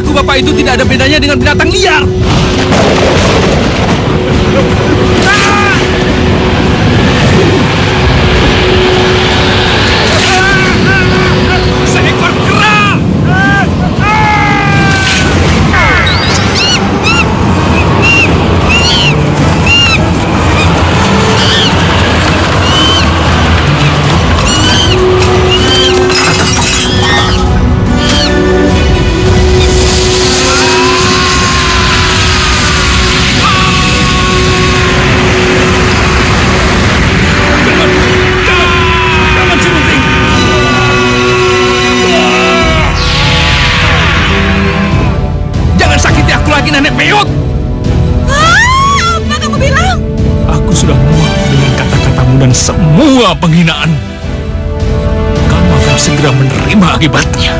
Bagiku bapak itu tidak ada bedanya dengan binatang liar. Seekor kera. Nenek Peyot. Apa kamu bilang? Aku sudah muak dengan kata-katamu dan semua penghinaan. Kamu akan segera menerima akibatnya.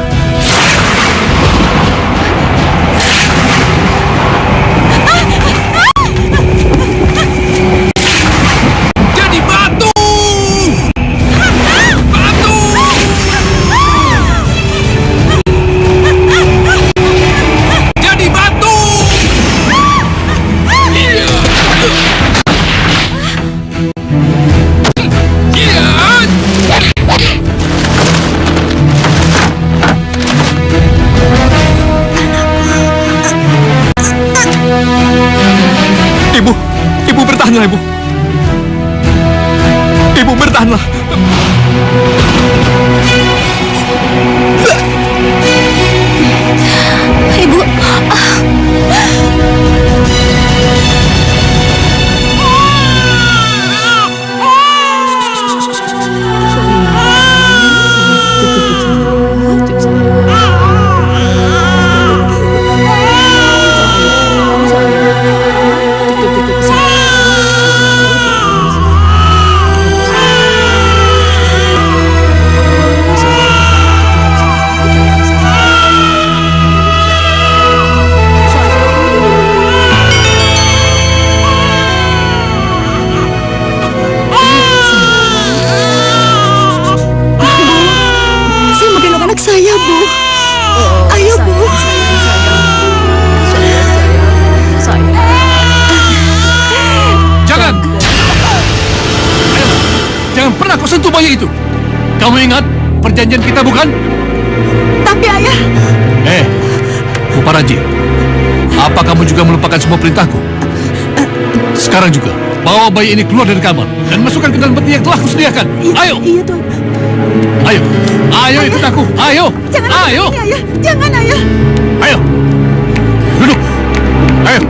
Jadi batu! Batu! Jadi batu! Ibu bertahanlah, Ibu. Ibu bertahanlah. Ibu. Saya, Bu. Ayo, Bu. Jangan! Jangan pernah kau sentuh bayi itu. Kamu ingat perjanjian kita, bukan? Tapi, Ayah. Bu Paraji, apa kamu juga melupakan semua perintahku? Sekarang juga, bawa bayi ini keluar dari kamar dan masukkan ke dalam peti yang telah kusediakan. Ayo! Iya, Tuan. Ayo! Ayo ikut aku! Ayo! Jangan ayo! Ini, Ayah. Jangan, Ayah. Ayo! Duduk! Ayo!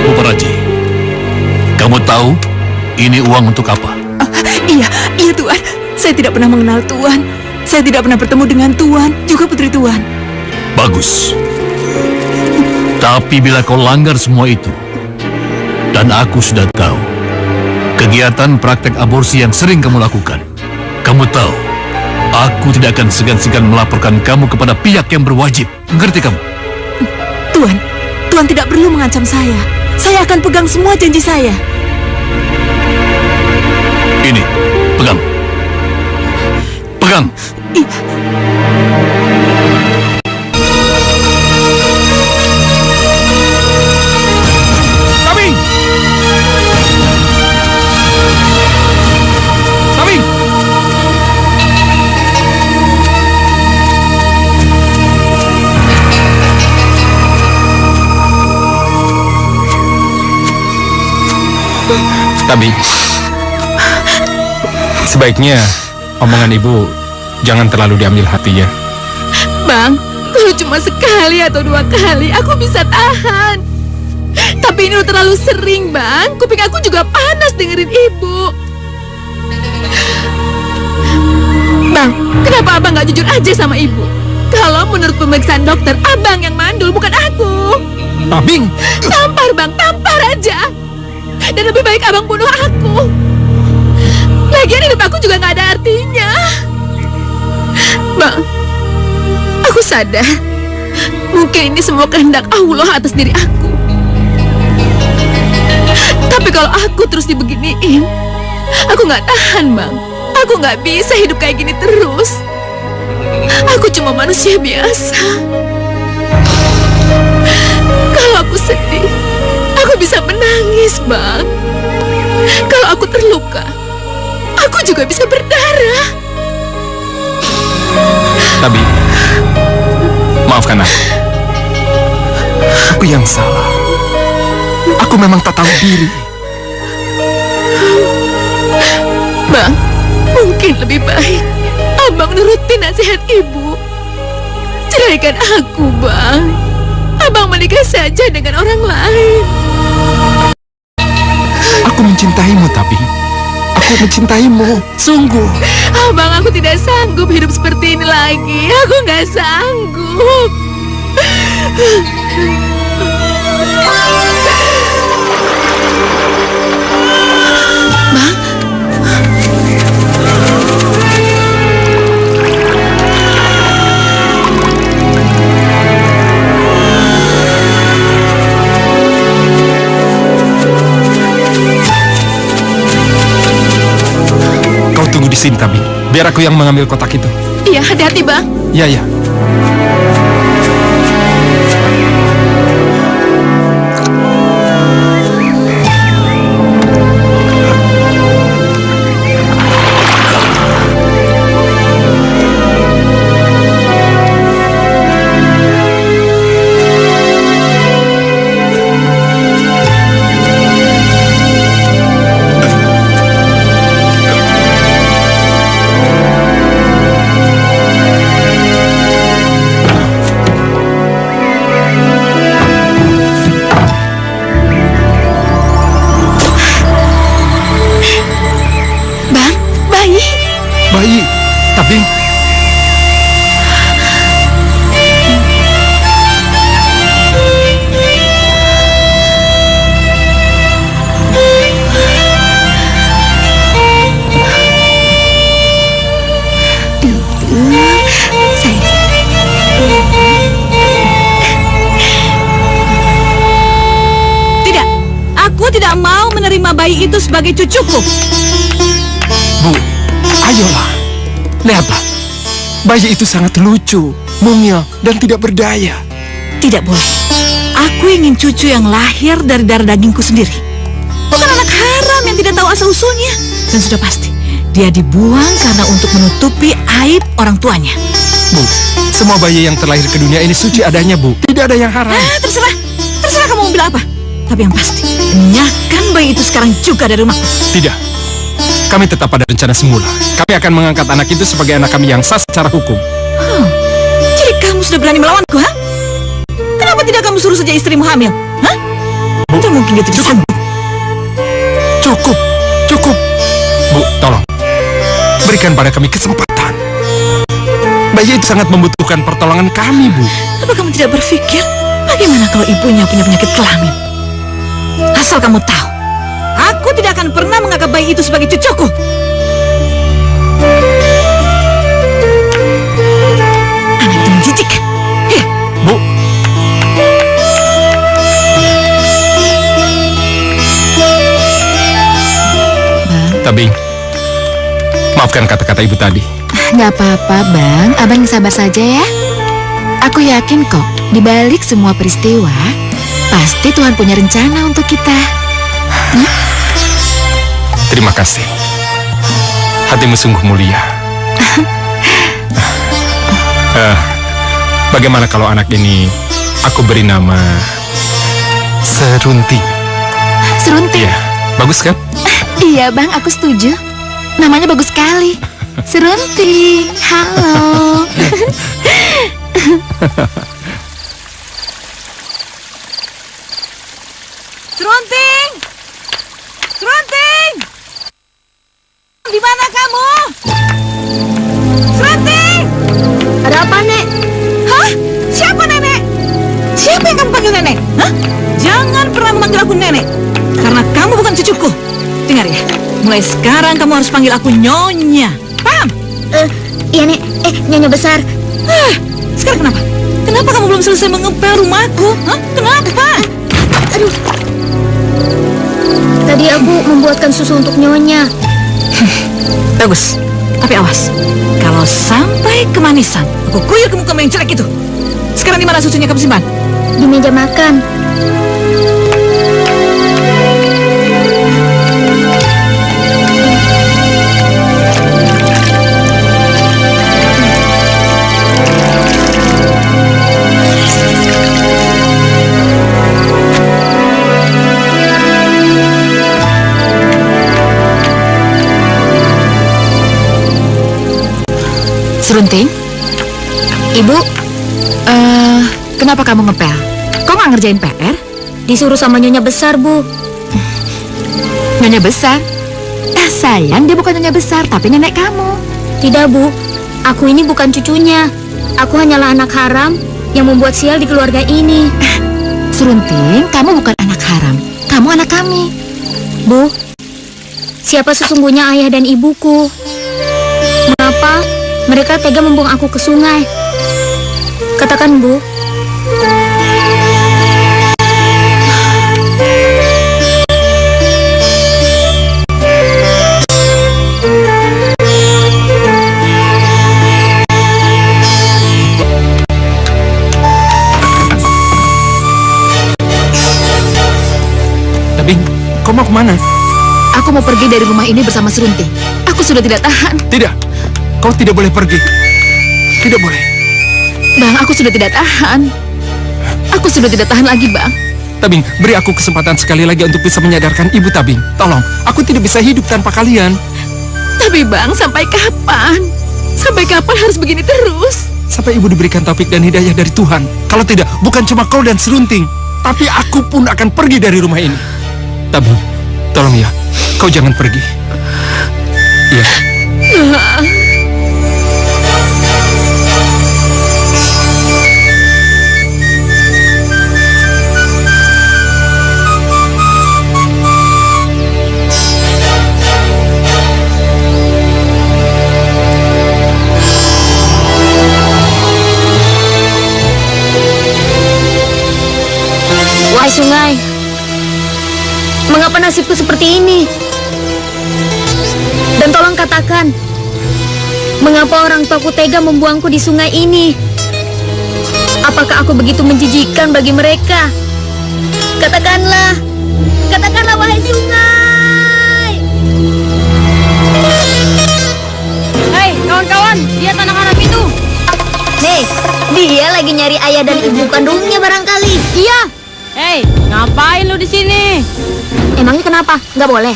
Bu Paraji, kamu tahu ini uang untuk apa? Iya, Tuan. Saya tidak pernah mengenal Tuan. Saya tidak pernah bertemu dengan Tuan, juga putri Tuan. Bagus. Tapi bila kau langgar semua itu, dan aku sudah tahu kegiatan praktek aborsi yang sering kamu lakukan, kamu tahu, aku tidak akan segan-segan melaporkan kamu kepada pihak yang berwajib. Mengerti kamu? Tuan tidak perlu mengancam saya. Saya akan pegang semua janji saya. Ini, pegang. Pegang. Kambing! Kambing! Kambing. Sebaiknya omongan ibu jangan terlalu diambil hati ya. Bang, kalau cuma sekali atau 2 kali aku bisa tahan. Tapi ini udah terlalu sering, Bang. Kuping aku juga panas dengerin ibu. Bang, kenapa abang gak jujur aja sama ibu? Kalau menurut pemeriksaan dokter, abang yang mandul, bukan aku. Kambing! Tampar, Bang, tampar aja. Dan lebih baik abang bunuh aku. Lagian hidup aku juga gak ada artinya. Bang, aku sadar mungkin ini semua kehendak Allah atas diri aku. Tapi kalau aku terus dibeginiin, aku nggak tahan, Bang. Aku nggak bisa hidup kayak gini terus. Aku cuma manusia biasa. Kalau aku sedih, aku bisa menangis, Bang. Kalau aku terluka, aku juga bisa berdarah. Tapi maafkan aku. Aku yang salah. Aku memang tak tahu diri. Bang, mungkin lebih baik Abang nurutin nasihat Ibu. Ceraikan aku, Bang. Abang menikah saja dengan orang lain. Aku mencintaimu, tapi aku mencintaimu, sungguh. Abang, aku tidak sanggup hidup seperti ini lagi. Aku nggak sanggup. Bang, Kau tunggu di sini, Tabi. Biar aku yang mengambil kotak itu. iya, hati-hati, Bang. Ya, ya. Bang, bayi. Bayi, Tabi. Tidak, aku tidak mau menerima bayi itu sebagai cucuku. Bu, ayolah. Lihatlah. Bayi itu sangat lucu, mungil, dan tidak berdaya. Tidak boleh. Aku ingin cucu yang lahir dari darah dagingku sendiri. Bukan anak haram yang tidak tahu asal-usulnya. Dan sudah pasti, dia dibuang karena untuk menutupi aib orang tuanya. Bu, semua bayi yang terlahir ke dunia ini suci adanya, Bu. Tidak ada yang haram. Terserah. Terserah kamu mau bilang apa. Tapi yang pasti, enyahkan bayi itu sekarang juga dari rumahku. Tidak. Kami tetap pada rencana semula. Kami akan mengangkat anak itu sebagai anak kami yang sah secara hukum. Jadi kamu sudah berani melawanku, ha? Kenapa tidak kamu suruh saja istrimu hamil? Hah? Tidak mungkin dia tidak sanggup. Cukup, cukup. Bu, tolong. Berikan pada kami kesempatan. Bayi itu sangat membutuhkan pertolongan kami, Bu. Apa kamu tidak berpikir bagaimana kalau ibunya punya penyakit kelamin? Asal kamu tahu, aku tidak akan pernah menganggap bayi itu sebagai cucuku. Anak itu menjijikkan. Bu. Tabing, maafkan kata-kata ibu tadi. Nggak apa-apa, Bang. Abang sabar saja ya. Aku yakin kok, di balik semua peristiwa, pasti Tuhan punya rencana untuk kita. Terima kasih. Hatimu sungguh mulia. Bagaimana kalau anak ini aku beri nama Serunti? Serunti? Iya, bagus kan? Iya, Bang, aku setuju. Namanya bagus sekali. Serunti. Halo. Serunting! Serunting! Di mana kamu? Serunting! Ada apa, Nek? Hah? Siapa nenek? Siapa yang kamu panggil nenek? Hah? Jangan pernah memanggil aku nenek, karena kamu bukan cucuku. Dengar ya, mulai sekarang kamu harus panggil aku Nyonya. Paham? Iya, Nek. Nyonya besar. Sekarang kenapa? Kenapa kamu belum selesai mengepel rumahku? Hah? Kenapa? Aduh. Tadi aku membuatkan susu untuk Nyonya. Bagus. Tapi awas, kalau sampai kemanisan, aku kuyur ke mukamu yang jelek itu. Sekarang di mana susunya kamu simpan? Di meja makan. Serunting? Ibu, Kenapa kamu ngepel? Kok nggak ngerjain PR? disuruh sama Nyonya besar, Bu. Nyonya besar? Sayang, dia bukan nyonya besar, tapi nenek kamu. Tidak, Bu. Aku ini bukan cucunya. Aku hanyalah anak haram yang membuat sial di keluarga ini. Serunting, kamu bukan anak haram. Kamu anak kami. Bu, siapa sesungguhnya ayah dan ibuku? Mengapa mereka tega membuang aku ke sungai? Katakan, Bu. Tabing, kau mau kemana? Aku mau pergi dari rumah ini bersama Serunting. Aku sudah tidak tahan. Tidak, kau tidak boleh pergi. Tidak boleh. Bang, aku sudah tidak tahan. Aku sudah tidak tahan lagi, Bang. Tabing, beri aku kesempatan sekali lagi untuk bisa menyadarkan Ibu Tabing. Tolong, aku tidak bisa hidup tanpa kalian. Tapi Bang, sampai kapan? Sampai kapan harus begini terus? Sampai Ibu diberikan taufik dan hidayah dari Tuhan. Kalau tidak, bukan cuma kau dan Serunting, tapi aku pun akan pergi dari rumah ini. Tabing, tolong ya, kau jangan pergi. Ya. Wahai sungai, mengapa nasibku seperti ini? Dan tolong katakan, mengapa orang tuaku tega membuangku di sungai ini? Apakah aku begitu menjijikkan bagi mereka? Katakanlah, katakanlah wahai sungai. Hei kawan-kawan, lihat anak haram itu. Nih, dia lagi nyari ayah dan ibu kandungnya barangkali. Iya. Hei, ngapain lu di sini? Emangnya kenapa? Nggak boleh?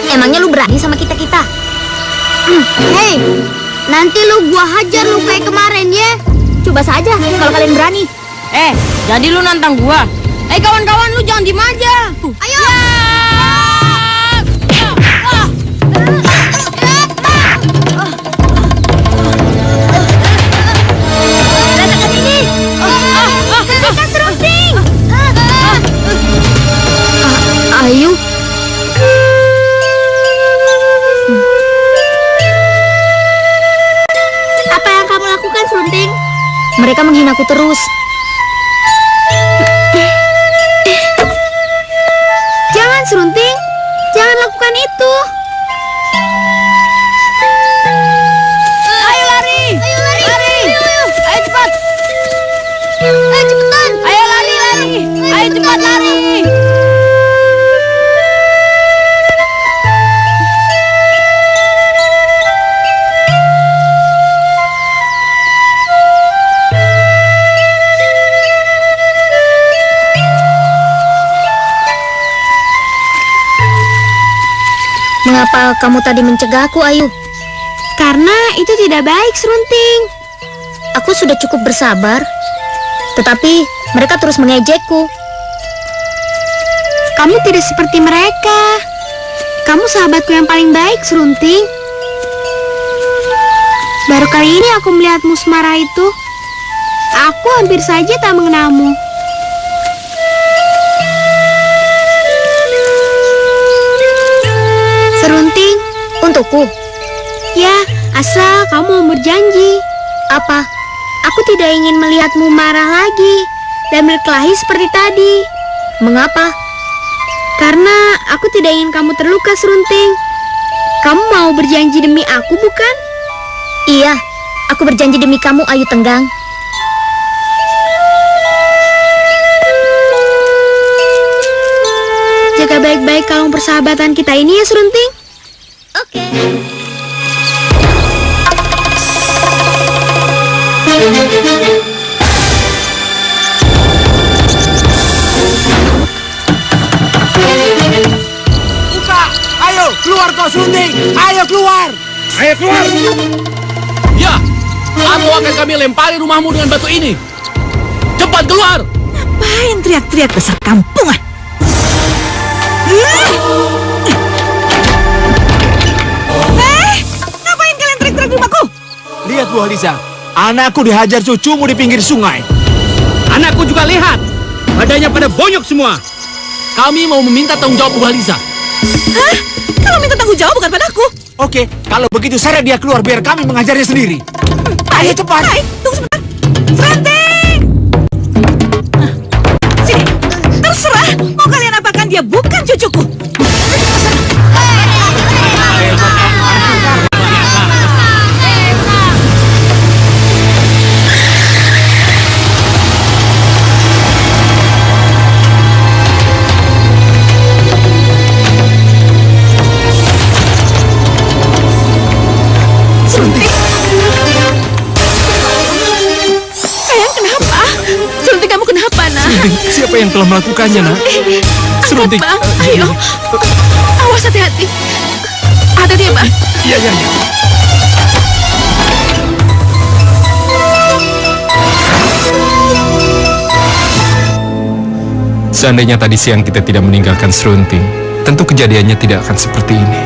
Emangnya lu berani sama kita-kita? Hei, nanti lu gua hajar lu kayak kemarin ya. Coba saja kalau kalian berani. Jadi lu nantang gua? Kawan-kawan, lu jangan diem aja. Ayo. Rasakan ini. Rasakan Serunting. Ayo. Apa yang kamu lakukan, Serunting? Mereka menghinaku terus. Jangan, Serunting. Jangan lakukan itu. Ayo lari! Ayo lari. Lari! Ayo cepat! Ayo cepetan. Ayo lari! Ayo cepat lari! Mengapa kamu tadi mencegahku, Ayu? Karena itu tidak baik, Serunting. Aku sudah cukup bersabar, tetapi mereka terus mengejekku. Kamu tidak seperti mereka. Kamu sahabatku yang paling baik, Serunting. Baru kali ini aku melihatmu semarah itu. Aku hampir saja tak mengenalmu. Serunting, untukku? Ya, asal kamu mau berjanji. Apa? Aku tidak ingin melihatmu marah lagi dan berkelahi seperti tadi. Mengapa? Karena aku tidak ingin kamu terluka, Serunting. Kamu mau berjanji demi aku, bukan? Iya, aku berjanji demi kamu, Ayu Tenggang. Jaga baik-baik kalung persahabatan kita ini ya, Serunting. Oke. Buka! Ayo, keluar kau Serunting! Ayo keluar! Ayo keluar! Ya, atau akan kami lempari rumahmu dengan batu ini. Cepat keluar! Ngapain teriak-teriak besar kampungan? Ngapain kalian teriak-teriak di rumahku? Lihat Bu Halisa, anakku dihajar cucumu di pinggir sungai. Anakku juga lihat. Badannya pada bonyok semua. Kami mau meminta tanggung jawab Bu Halisa. Hah? Kalau minta tanggung jawab bukan padaku. Oke, kalau begitu seret dia keluar biar kami mengajarnya sendiri. Ayo cepat. Baik, tunggu sebentar. Serunting! Sini, terserah. Mau kalian apakan dia bukan cucuku. Sayang, kenapa? Serunting, kamu kenapa, nak? Siapa yang telah melakukannya, nak? Serunting. Bang, ayo. Awas, hati-hati. Hati-hati ya, Bang. Iya, iya, iya. Seandainya tadi siang kita tidak meninggalkan Serunting, tentu kejadiannya tidak akan seperti ini.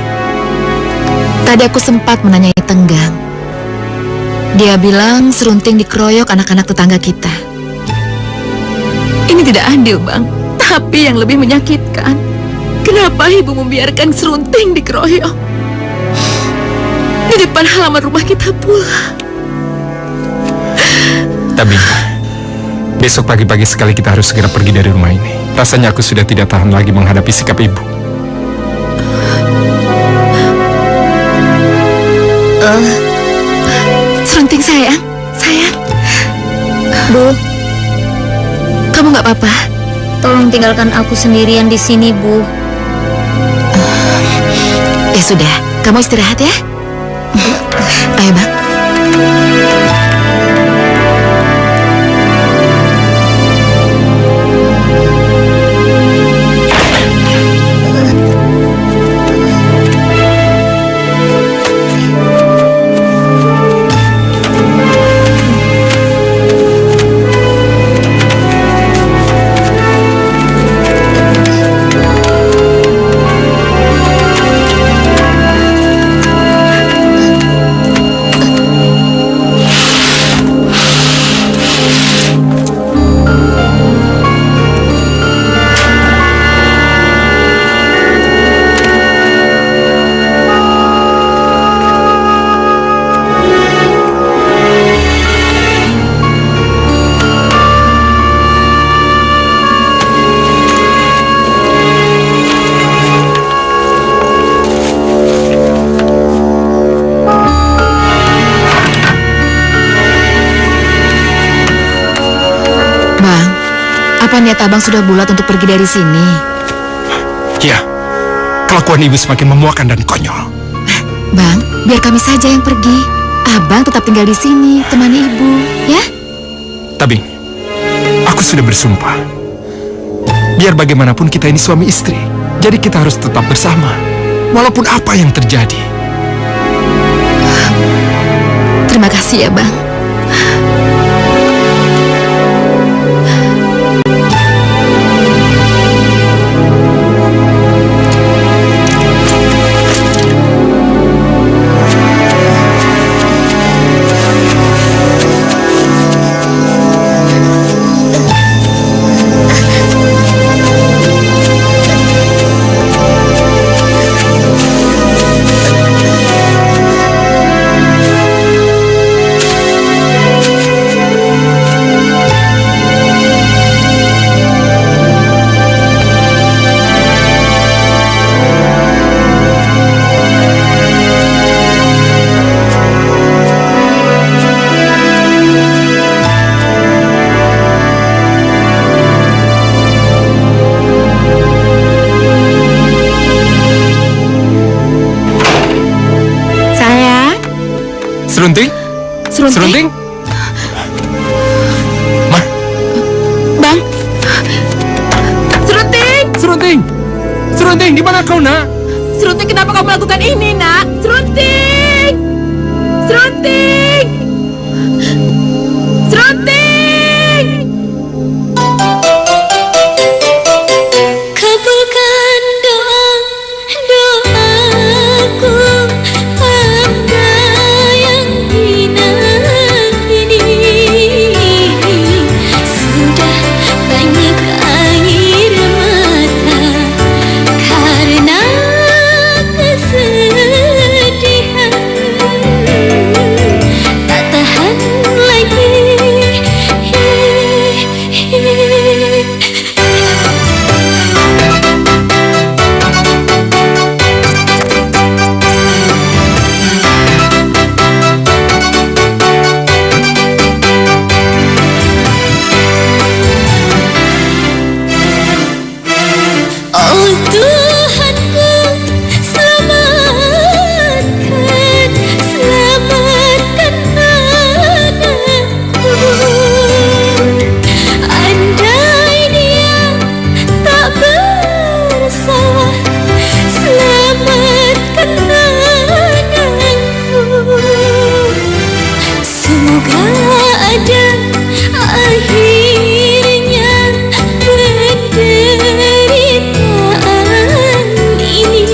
Tadi aku sempat menanyai Tenggang. Dia bilang Serunting dikeroyok anak-anak tetangga kita. Ini tidak adil, Bang. Tapi yang lebih menyakitkan, kenapa ibu membiarkan Serunting dikeroyok? Di depan halaman rumah kita pula. Tapi besok pagi-pagi sekali kita harus segera pergi dari rumah ini. Rasanya aku sudah tidak tahan lagi menghadapi sikap ibu. Serunting, sayang. Sayang. Bu, Kamu nggak apa-apa? tolong tinggalkan aku sendirian di sini, Bu. Ya sudah, kamu istirahat ya. Ayo, Bang. Bang, apa niat abang sudah bulat untuk pergi dari sini? Ya, kelakuan ibu semakin memuakan dan konyol. Bang, biar kami saja yang pergi. Abang tetap tinggal di sini, temani ibu, ya? Tabing, aku sudah bersumpah. Biar bagaimanapun kita ini suami istri, jadi kita harus tetap bersama, walaupun apa yang terjadi. Terima kasih ya, Bang. Serunting? Serunting? Ma, Bang. Serunting! Serunting! Serunting, di mana kau, nak? Serunting, kenapa kau melakukan ini, nak? Serunting! Serunting! Serunting! Kabulkan doaku, hamba yang hina ini. Sudah banyak air mata karena kesedihan. Tak tahan lagi. Oh Tuhanku, selamatkan anakku. Andai dia tak bersalah, selamatkan anakku. Semoga ada akhirnya penderitaan ini.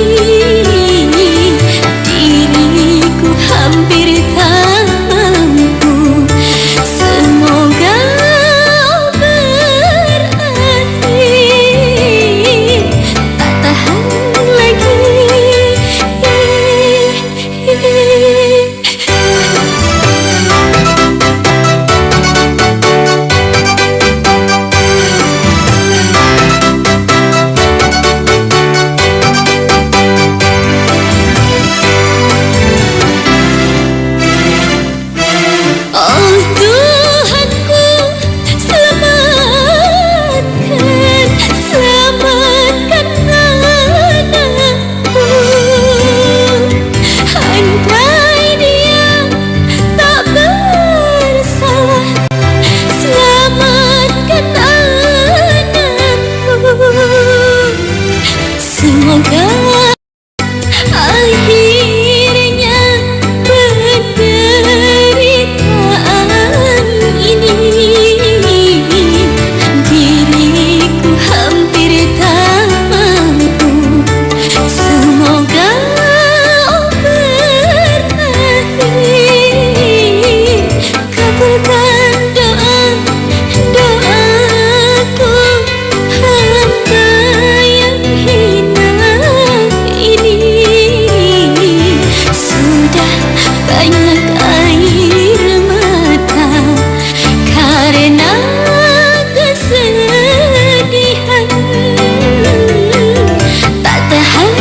Diriku hampir tak mampu. Semoga berakhir. Tak tahan lagi. Oh Tuhanku, selamatkan anakku. Andai dia tak bersalah, selamatkan anakku. Semoga akhirnya penderitaan ini. Diriku hampir tak mampu. Semoga berakhir. Kabulkan doaku, hamba yang hina ini. Sudah banyak air mata karena kesedihan. Tak tahan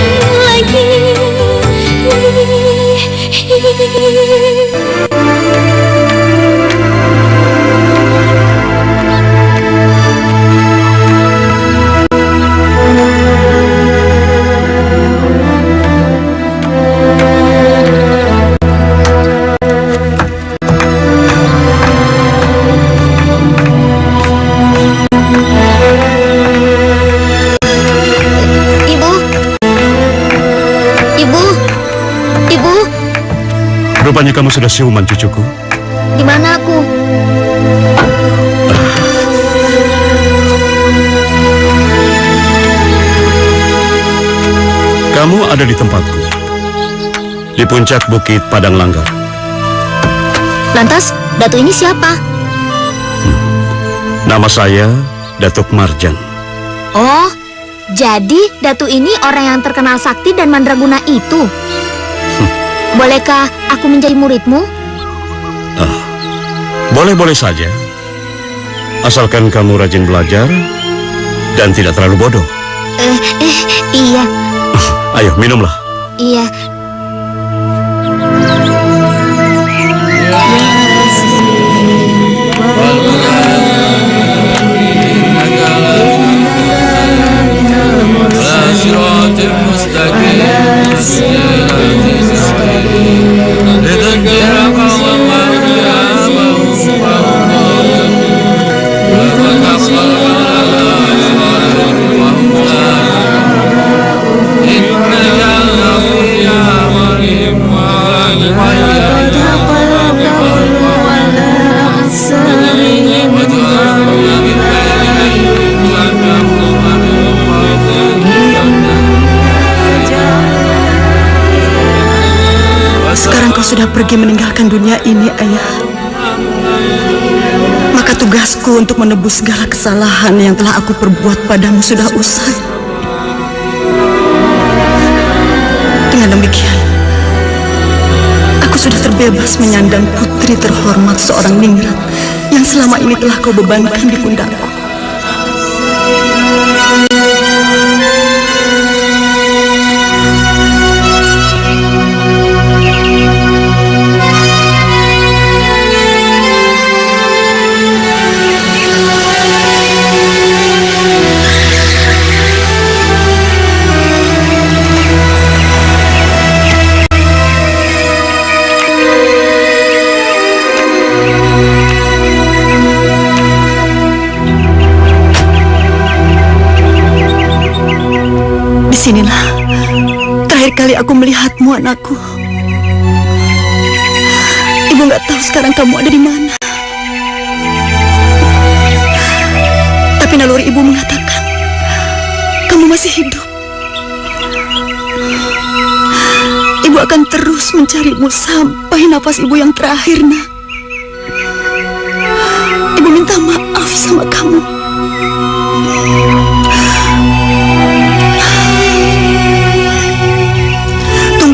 lagi. Ibu, ibu, ibu, Rupanya kamu sudah siuman, cucuku. di mana aku? Kamu ada di tempatku, di puncak Bukit Padang Langgar. Lantas, Datu ini siapa? Nama saya Datuk Marjan. Oh, jadi Datu ini orang yang terkenal sakti dan mandraguna itu. Bolehkah aku menjadi muridmu? Boleh-boleh saja, asalkan kamu rajin belajar dan tidak terlalu bodoh. Iya, Ayo, minumlah. iya. Mustaqim pergi meninggalkan dunia ini, Ayah, maka tugasku untuk menebus segala kesalahan yang telah aku perbuat padamu sudah usai. Dengan demikian, aku sudah terbebas menyandang putri terhormat seorang ningrat yang selama ini telah kau bebankan di pundakku. Disinilah terakhir kali aku melihatmu, anakku. Ibu nggak tahu sekarang kamu ada di mana. Tapi naluri ibu mengatakan kamu masih hidup. Ibu akan terus mencarimu sampai nafas ibu yang terakhir, nak. Ibu minta maaf sama kamu.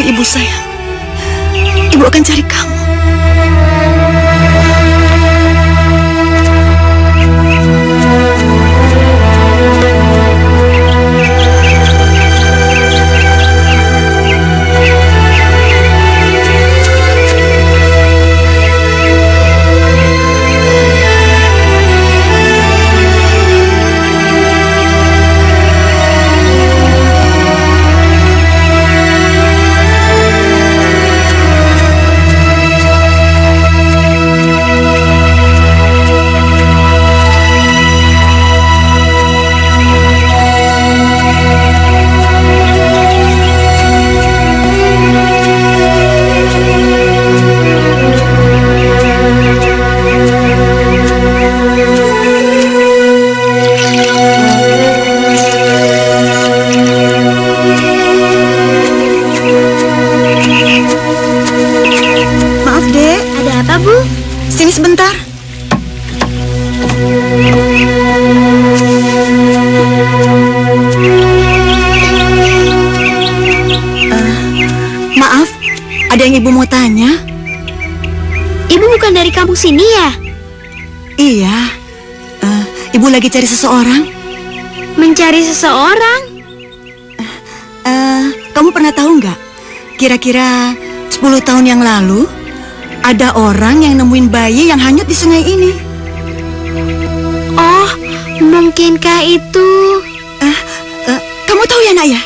Ibu sayang, ibu akan cari kamu. Sebentar. Maaf, ada yang ibu mau tanya? Ibu bukan dari kampung sini ya? Iya. Ibu lagi cari seseorang. Mencari seseorang? Kamu pernah tahu nggak? Kira-kira 10 tahun yang lalu ada orang yang nemuin bayi yang hanyut di sungai ini. Oh, mungkinkah itu? Kamu tahu ya, nak ya?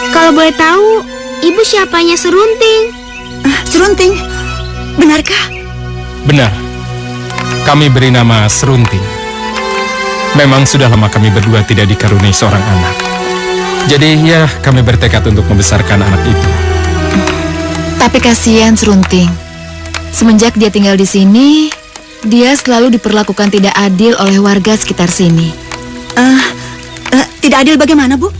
Kalau boleh tahu, ibu siapanya Serunting? Serunting? Benarkah? Benar. Kami beri nama Serunting. Memang sudah lama kami berdua tidak dikaruniai seorang anak. Jadi ya, kami bertekad untuk membesarkan anak itu. Tapi kasihan Serunting. Semenjak dia tinggal di sini, dia selalu diperlakukan tidak adil oleh warga sekitar sini. Tidak adil bagaimana, Bu?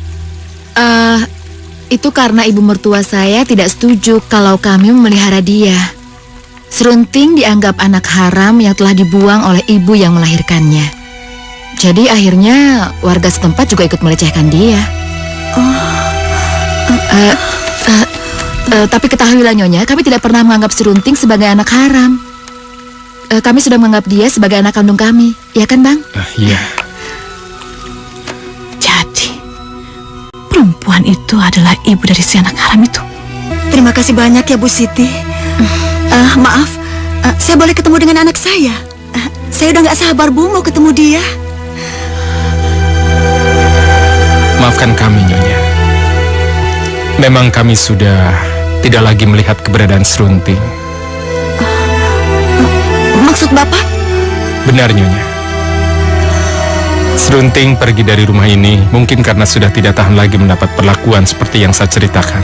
Itu karena ibu mertua saya tidak setuju kalau kami memelihara dia. Serunting dianggap anak haram yang telah dibuang oleh ibu yang melahirkannya. Jadi akhirnya warga setempat juga ikut melecehkan dia. Tapi ketahuilah Nyonya, kami tidak pernah menganggap Serunting sebagai anak haram. Kami sudah menganggap dia sebagai anak kandung kami, ya kan Bang? Iya. Jadi, perempuan itu adalah ibu dari si anak haram itu. Terima kasih banyak ya Bu Siti. Maaf, saya boleh ketemu dengan anak saya? Saya udah gak sabar, Bu, mau ketemu dia. Maafkan kami, Nyonya. Memang kami sudah tidak lagi melihat keberadaan Serunting. Maksud Bapak? Benar, Nyonya. Serunting pergi dari rumah ini mungkin karena sudah tidak tahan lagi mendapat perlakuan seperti yang saya ceritakan.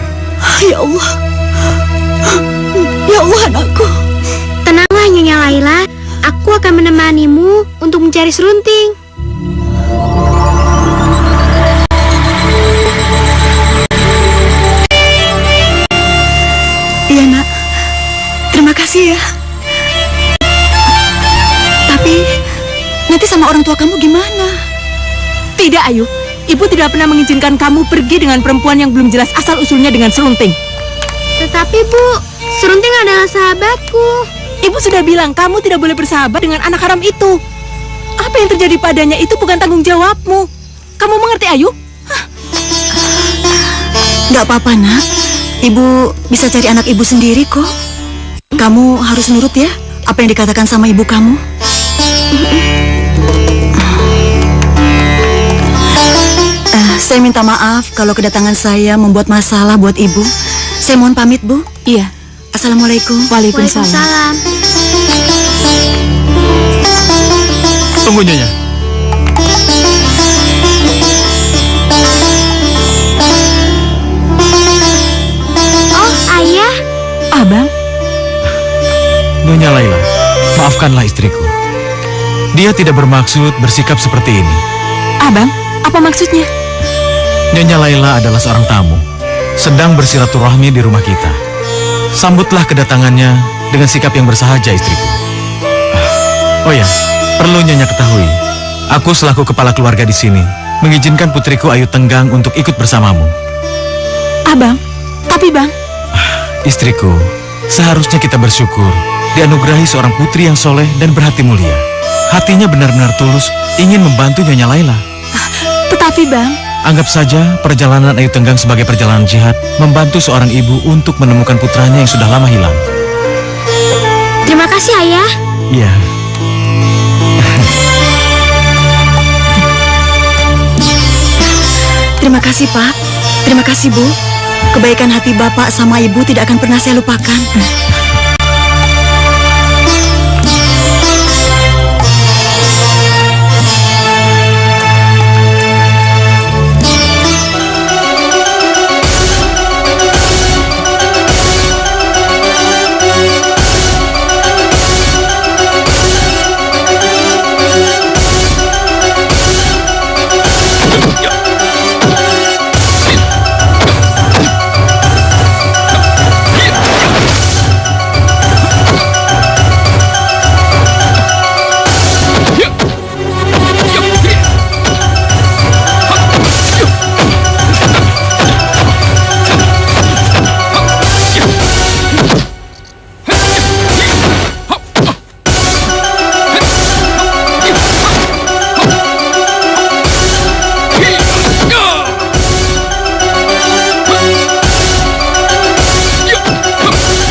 Ya Allah. Ya Allah, anakku. Tenanglah Nyonya Laila, aku akan menemanimu untuk mencari Serunting. Iya, Nak. Nanti sama orang tua kamu gimana? Tidak, Ayu. Ibu tidak pernah mengizinkan kamu pergi dengan perempuan yang belum jelas asal-usulnya dengan Serunting. Tetapi Bu, Serunting adalah sahabatku. Ibu sudah bilang kamu tidak boleh bersahabat dengan anak haram itu. Apa yang terjadi padanya itu bukan tanggung jawabmu. Kamu mengerti, Ayu? Gak apa-apa, nak. Ibu bisa cari anak ibu sendiri kok. Kamu harus nurut ya apa yang dikatakan sama ibu kamu. Saya minta maaf kalau kedatangan saya membuat masalah buat ibu. Saya mohon pamit, Bu. Iya. Assalamualaikum. Waalaikumsalam. Tunggu, Nyonya. Oh, Ayah. Abang, Nyonya Laila, maafkanlah istriku. Dia tidak bermaksud bersikap seperti ini. Abang, apa maksudnya? Nyonya Laila adalah seorang tamu, sedang bersilaturahmi di rumah kita. Sambutlah kedatangannya dengan sikap yang bersahaja, istriku. Oh ya, perlu Nyonya ketahui, aku selaku kepala keluarga di sini mengizinkan putriku Ayu Tenggang untuk ikut bersamamu. Abang, tapi Bang, Istriku, seharusnya kita bersyukur dianugerahi seorang putri yang soleh dan berhati mulia. Hatinya benar-benar tulus ingin membantu Nyonya Laila. tetapi Bang, Anggap saja perjalanan Ayu Tenggang sebagai perjalanan jihad membantu seorang ibu untuk menemukan putranya yang sudah lama hilang. Terima kasih, Ayah. Iya. Terima kasih, Pak. Terima kasih, Bu. Kebaikan hati Bapak sama Ibu tidak akan pernah saya lupakan.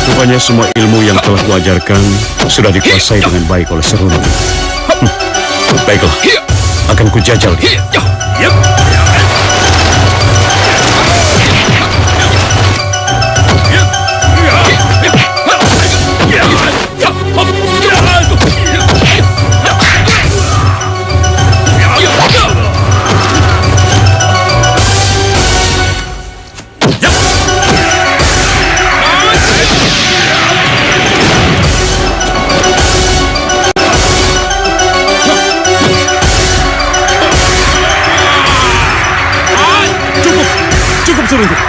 Rupanya semua ilmu yang telah kuajarkan sudah dikuasai dengan baik oleh Serunting. Baiklah, akan kujajal dia. Serunting.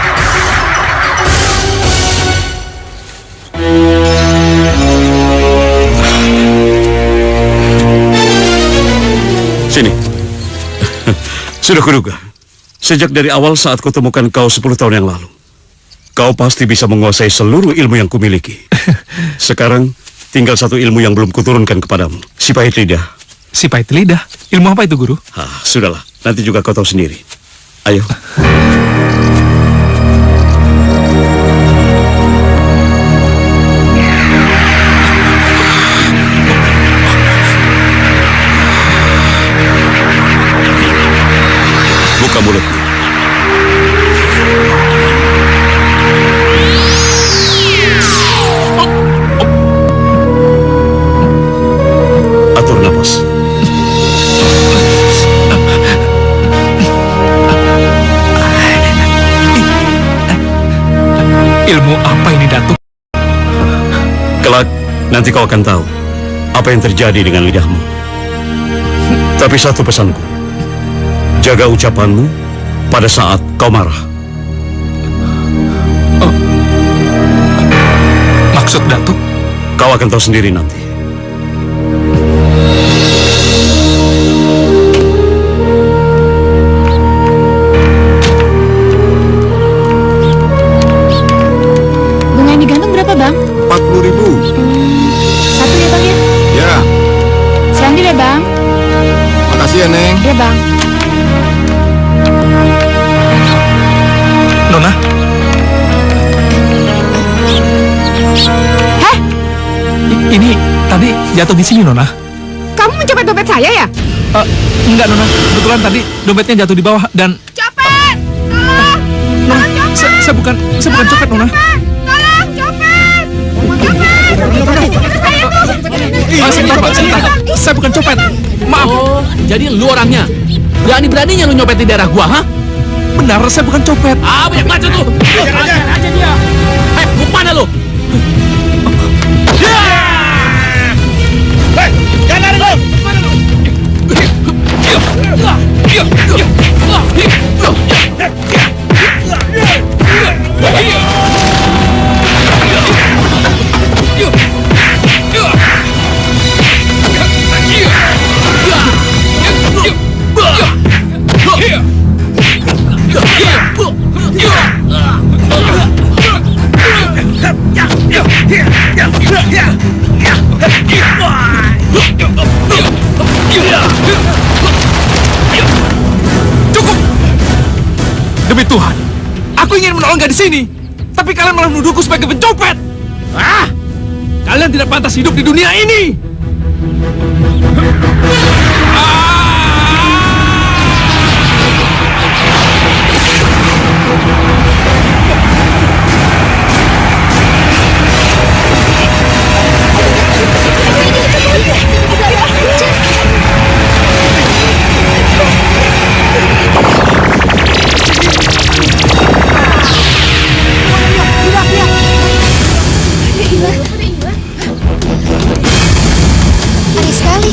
Sini. Sudah kuduga. Sejak dari awal saat kutemukan kau 10 tahun yang lalu, kau pasti bisa menguasai seluruh ilmu yang kumiliki. Sekarang tinggal satu ilmu yang belum kuturunkan kepadamu. Si pahit lidah. Si pahit lidah? Ilmu apa itu, Guru? Sudahlah, nanti juga kau tahu sendiri. Ayo. Buka mulutmu. Atur napas. Ilmu apa ini, Datuk? Kelak, nanti kau akan tahu apa yang terjadi dengan lidahmu. Tapi satu pesanku, jaga ucapanmu pada saat kau marah. Maksud Datuk? Kau akan tahu sendiri nanti. Bang. Nona. Heh, Ini tadi jatuh di sini, Nona. kamu mencopet dompet saya ya? Enggak, Nona. Kebetulan tadi dompetnya jatuh di bawah dan Copet! Tolong! Nona, saya bukan copet, Nona. Tolong, copet! Sebentar, Pak, sebentar. Saya bukan copet. Maaf. Oh, jadi lu orangnya. Berani-beraninya lu nyopet di daerah gua, ha? Benar, saya bukan copet. Ah, banyak bacot lu. Aja dia. Mau mana lu? Hei, jangan lari lu. Mana lu? Cukup! Demi Tuhan, aku ingin menolong gadis ini. Tapi kalian malah menuduhku sebagai pencopet. Kalian tidak pantas hidup di dunia ini. Aneh sekali.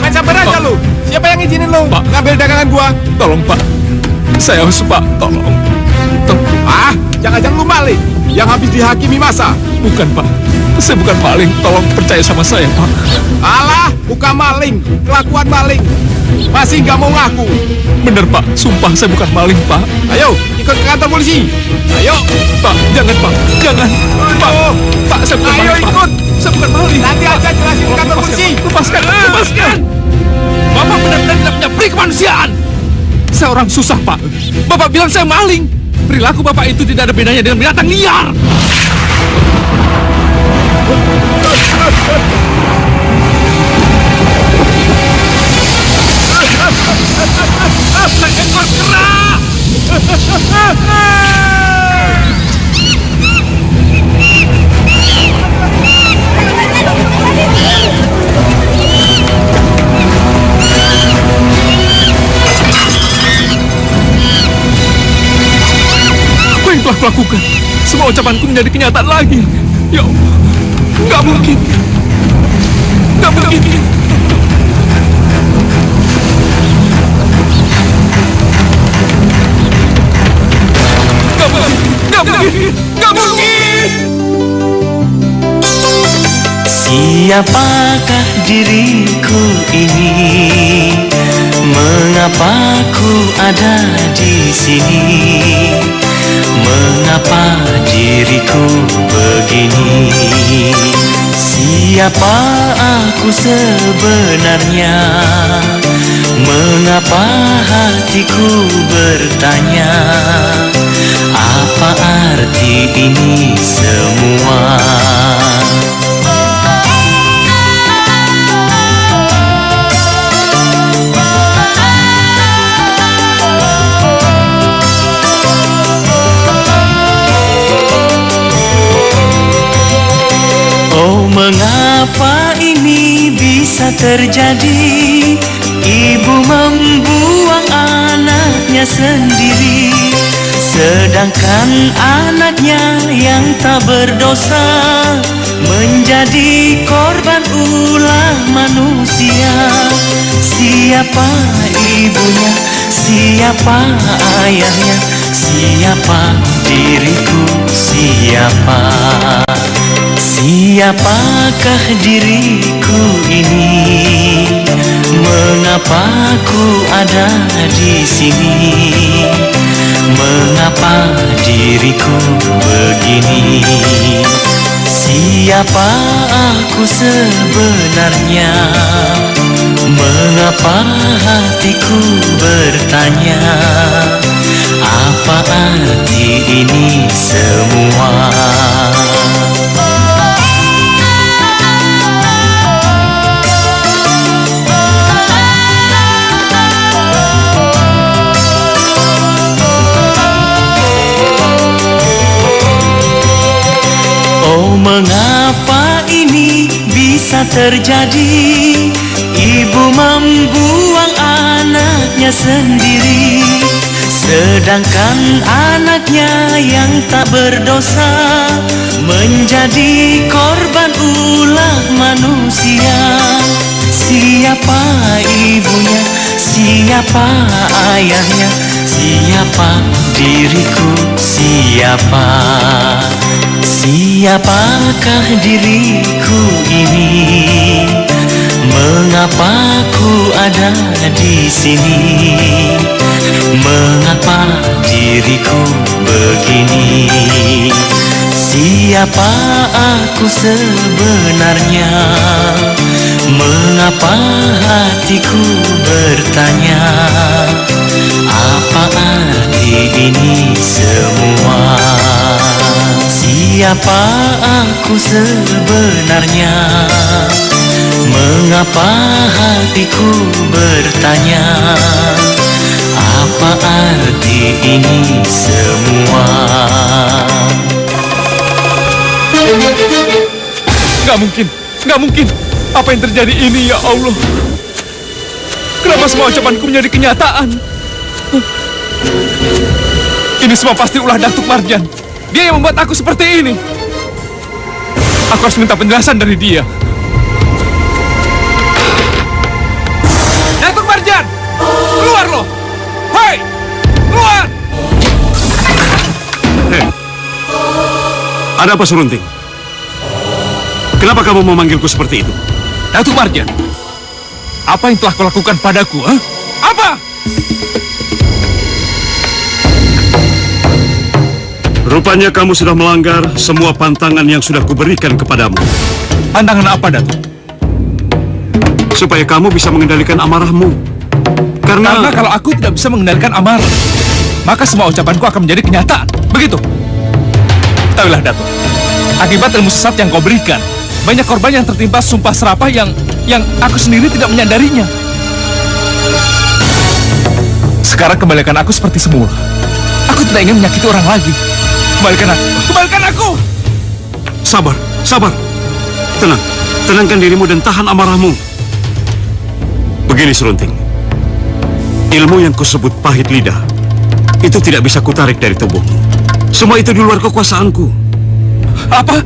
Main sabar aja lu. Siapa yang izinin lu ngambil dagangan gua? Tolong, Pak. Saya haus, Pak. Tolong. Jangan-jangan lu maling yang habis dihakimi masa. Bukan, Pak. Saya bukan maling. Tolong percaya sama saya, Pak. Alah, bukan maling, kelakuan maling. Masih nggak mau ngaku. Bener, Pak. Sumpah saya bukan maling, Pak. Ayo, ikut ke kantor polisi. Ayo, Pak. Jangan, Pak. Jangan. Pak. Pak, saya bukan ayo maling, Pak. ikut. Saya bukan maling. Nanti aja jelasin ke kantor polisi. Lepaskan. Lepaskan. Bapak benar-benar tidak punya peri kemanusiaan. Saya orang susah, Pak. Bapak bilang saya maling. Perilaku Bapak itu tidak ada bedanya dengan binatang liar. Seekor kera. Apa yang telah kulakukan? Semua ucapanku menjadi kenyataan lagi. Ya Allah, nggak mungkin. Nggak mungkin. Nggak mungkin. Nggak mungkin. Nggak mungkin. Siapakah diriku ini? Mengapa ku ada di sini? Mengapa diriku begini? Siapa aku sebenarnya? Mengapa hatiku bertanya? Apa arti ini semua? Oh, mengapa ini bisa terjadi? Ibu membuang anaknya sendiri, sedangkan anaknya yang tak berdosa menjadi korban ulah manusia. Siapa ibunya? Siapa ayahnya? Siapa diriku? Siapa? Siapakah diriku ini? Mengapa Mengapa ku ada di sini? Mengapa diriku begini? Siapa aku sebenarnya? Mengapa hatiku bertanya? Apa arti ini semua? Oh, mengapa ini bisa terjadi? Ibu membuang anaknya sendiri, sedangkan anaknya yang tak berdosa menjadi korban ulah manusia. Siapa ibunya? Siapa ayahnya? Siapa diriku? Siapa? Siapakah diriku ini? Mengapa ku ada di sini? Mengapa diriku begini? Siapa aku sebenarnya? Mengapa hatiku bertanya? Apa arti ini semua? Siapa aku sebenarnya? Mengapa hatiku bertanya? Apa arti ini semua? Gak mungkin, gak mungkin. Apa yang terjadi ini, ya Allah? Kenapa semua ucapanku menjadi kenyataan? Ini semua pasti ulah Datuk Marjan. Dia yang membuat aku seperti ini. Aku harus minta penjelasan dari dia. Datuk Marjan! Keluar lo! Hei! Keluar! Hei! Ada apa, Serunting? Kenapa kamu memanggilku seperti itu? Datuk Marjan, apa yang telah kau lakukan padaku? Apa? Rupanya kamu sudah melanggar semua pantangan yang sudah kuberikan kepadamu. Pantangan apa, Datuk? Supaya kamu bisa mengendalikan amarahmu. Karena kalau aku tidak bisa mengendalikan amarah, maka semua ucapanku akan menjadi kenyataan. Begitu. Ketahuilah, Datuk, akibat ilmu sesat yang kau berikan, banyak korban yang tertimpa sumpah serapah yang aku sendiri tidak menyadarinya. Sekarang kembalikan aku seperti semula. Aku tidak ingin menyakiti orang lagi. Kembalikan aku. Kembalikan aku. Sabar, sabar. Tenang, tenangkan dirimu dan tahan amarahmu. Begini, Serunting. Ilmu yang kusebut pahit lidah itu tidak bisa kutarik dari tubuhmu. Semua itu di luar kekuasaanku. Apa?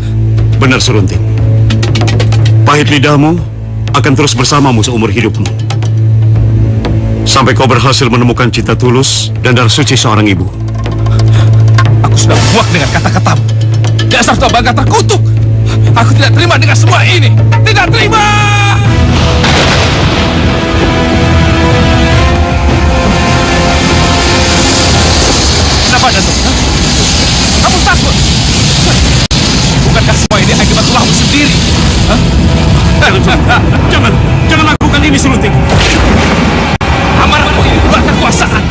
Benar, Serunting. Pahit lidahmu akan terus bersamamu seumur hidupmu. Sampai kau berhasil menemukan cinta tulus dan darah suci seorang ibu. Aku sudah muak dengan kata-katamu. Dasar tua bangga terkutuk. Aku tidak terima dengan semua ini. Tidak terima! Kenapa, Datuk? Kamu takut? Bukankah semua ini akibat ulahmu sendiri? Jangan lakukan ini, Serunting. Amarahmu ini luar kekuasaan.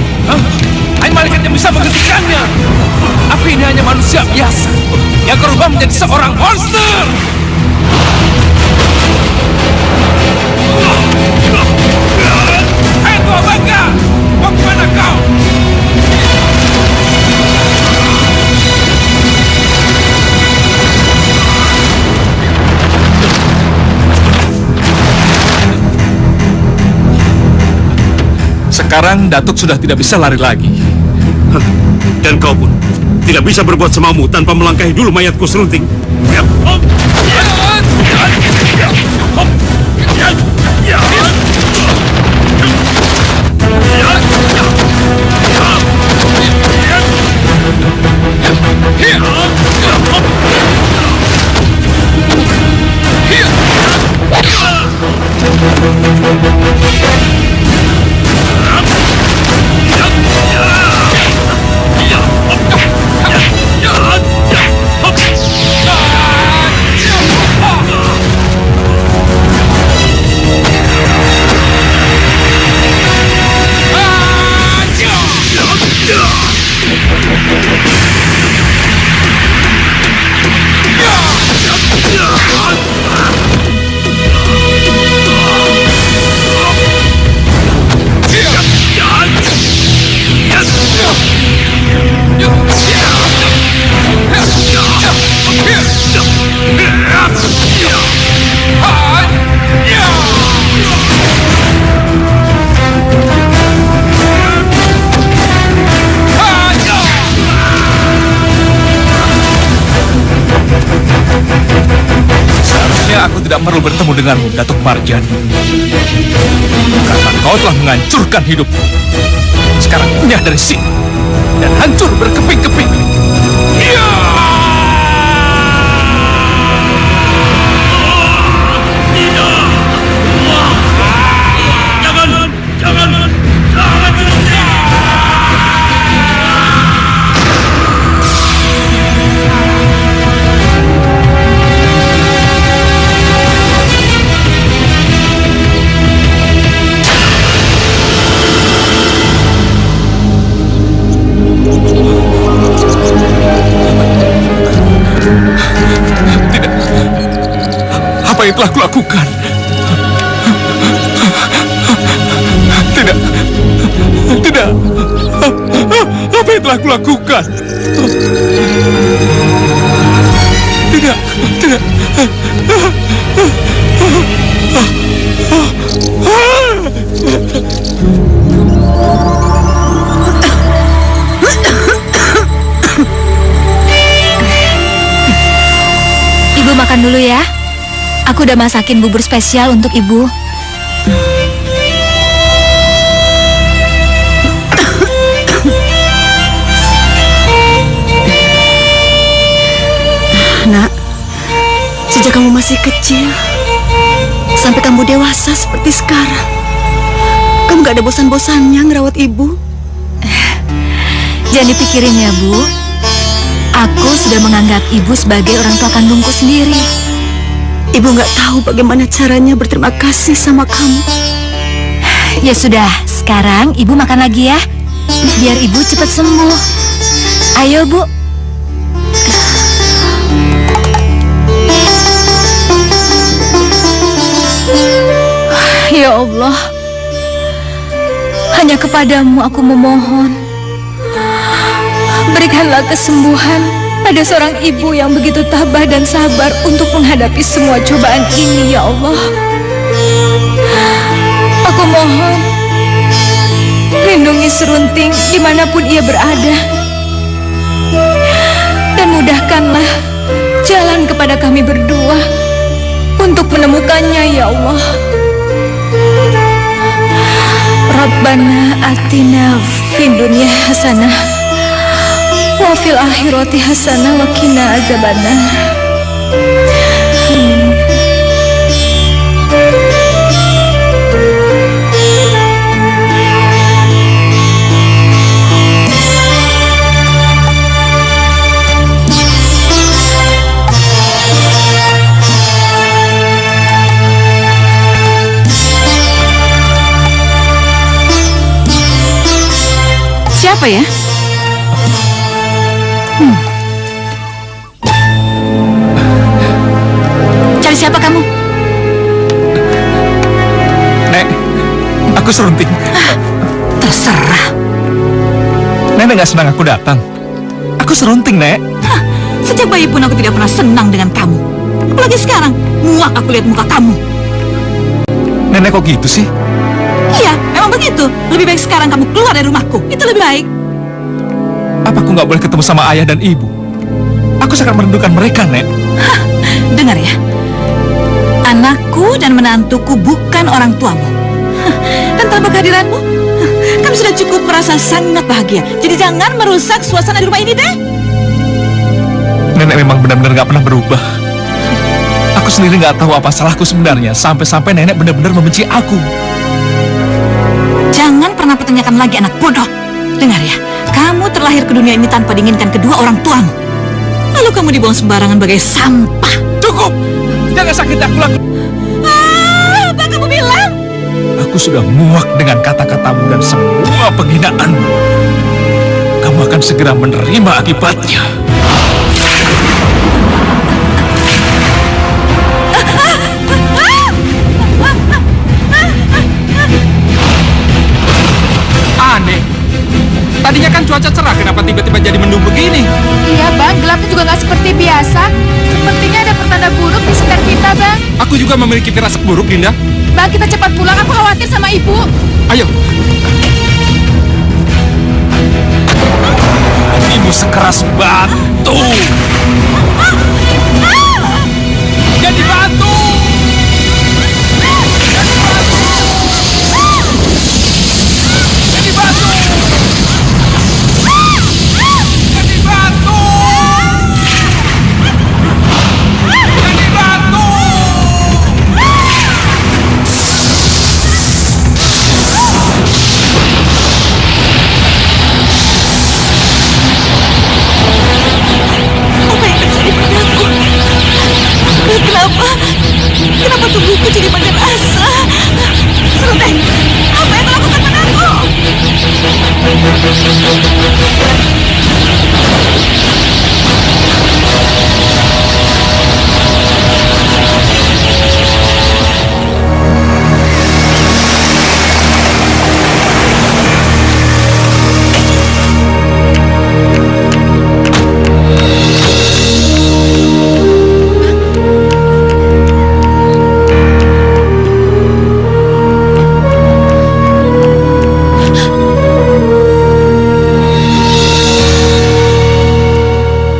Hanya malaikat yang bisa menghentikannya. Aku ini hanya manusia biasa yang berubah menjadi seorang monster. Hei, tua bangga! Mau kemana kau? Sekarang Datuk sudah tidak bisa lari lagi. Dan kau pun tidak bisa berbuat semaumu tanpa melangkahi dulu mayatku, Serunting. tidak perlu bertemu denganmu, Datuk Marjan. Karena kau telah menghancurkan hidupku. Sekarang pindah dari sini dan hancur berkeping-keping. Ya! Apa yang telah kulakukan? Tidak. Apa yang telah kulakukan? Tidak. Ibu makan dulu ya. Aku udah masakin bubur spesial untuk ibu. Nak, sejak kamu masih kecil sampai kamu dewasa seperti sekarang, kamu gak ada bosan-bosannya ngerawat ibu? Jangan dipikirin ya, Bu. Aku sudah menganggap ibu sebagai orang tua kandungku sendiri. Ibu gak tahu bagaimana caranya berterima kasih sama kamu. Ya sudah, sekarang ibu makan lagi ya, biar ibu cepat sembuh. Ayo, Bu. Ya Allah, hanya kepadamu aku memohon. Berikanlah kesembuhan pada seorang ibu yang begitu tabah dan sabar untuk menghadapi semua cobaan ini, ya Allah. Aku mohon, lindungi Serunting dimanapun ia berada. Dan mudahkanlah jalan kepada kami berdua untuk menemukannya, ya Allah. Rabbana atina fid dunya hasanah wa fil akhirati hasanah wa qina azabannar. Siapa ya? Cari siapa kamu? Nek, aku Serunting. Terserah. Nenek gak senang aku datang. Aku Serunting, Nek. Sejak bayi pun aku tidak pernah senang dengan kamu. Apalagi sekarang, muak aku lihat muka kamu. Nenek kok gitu sih? Iya, memang begitu. Lebih baik sekarang kamu keluar dari rumahku. Itu lebih baik. Apa aku nggak boleh ketemu sama ayah dan ibu? Aku sangat merindukan mereka, Nek. Hah, dengar ya. Anakku dan menantuku bukan orang tuamu. Dan tanpa kehadiranmu, kami sudah cukup merasa sangat bahagia. Jadi jangan merusak suasana di rumah ini, deh. Nenek memang benar-benar nggak pernah berubah. Aku sendiri nggak tahu apa salahku sebenarnya. Sampai-sampai nenek benar-benar membenci aku. Jangan pernah pertanyakan lagi, anak bodoh. Dengar ya, kamu terlahir ke dunia ini tanpa diinginkan kedua orang tuamu. Lalu kamu dibuang sembarangan bagai sampah. Cukup! Jangan sakiti aku lagi. Apa kamu bilang? Aku sudah muak dengan kata-katamu dan semua penghinaanmu. Kamu akan segera menerima akibatnya. Aneh. Tadinya kan cuaca cerah, kenapa tiba-tiba jadi mendung begini? Iya bang, gelapnya juga nggak seperti biasa. Sepertinya ada pertanda buruk di sekitar kita bang. Aku juga memiliki firasat buruk, Dinda. Bang, kita cepat pulang, aku khawatir sama ibu. Ayo. Hatimu sekeras batu. Jadi batu.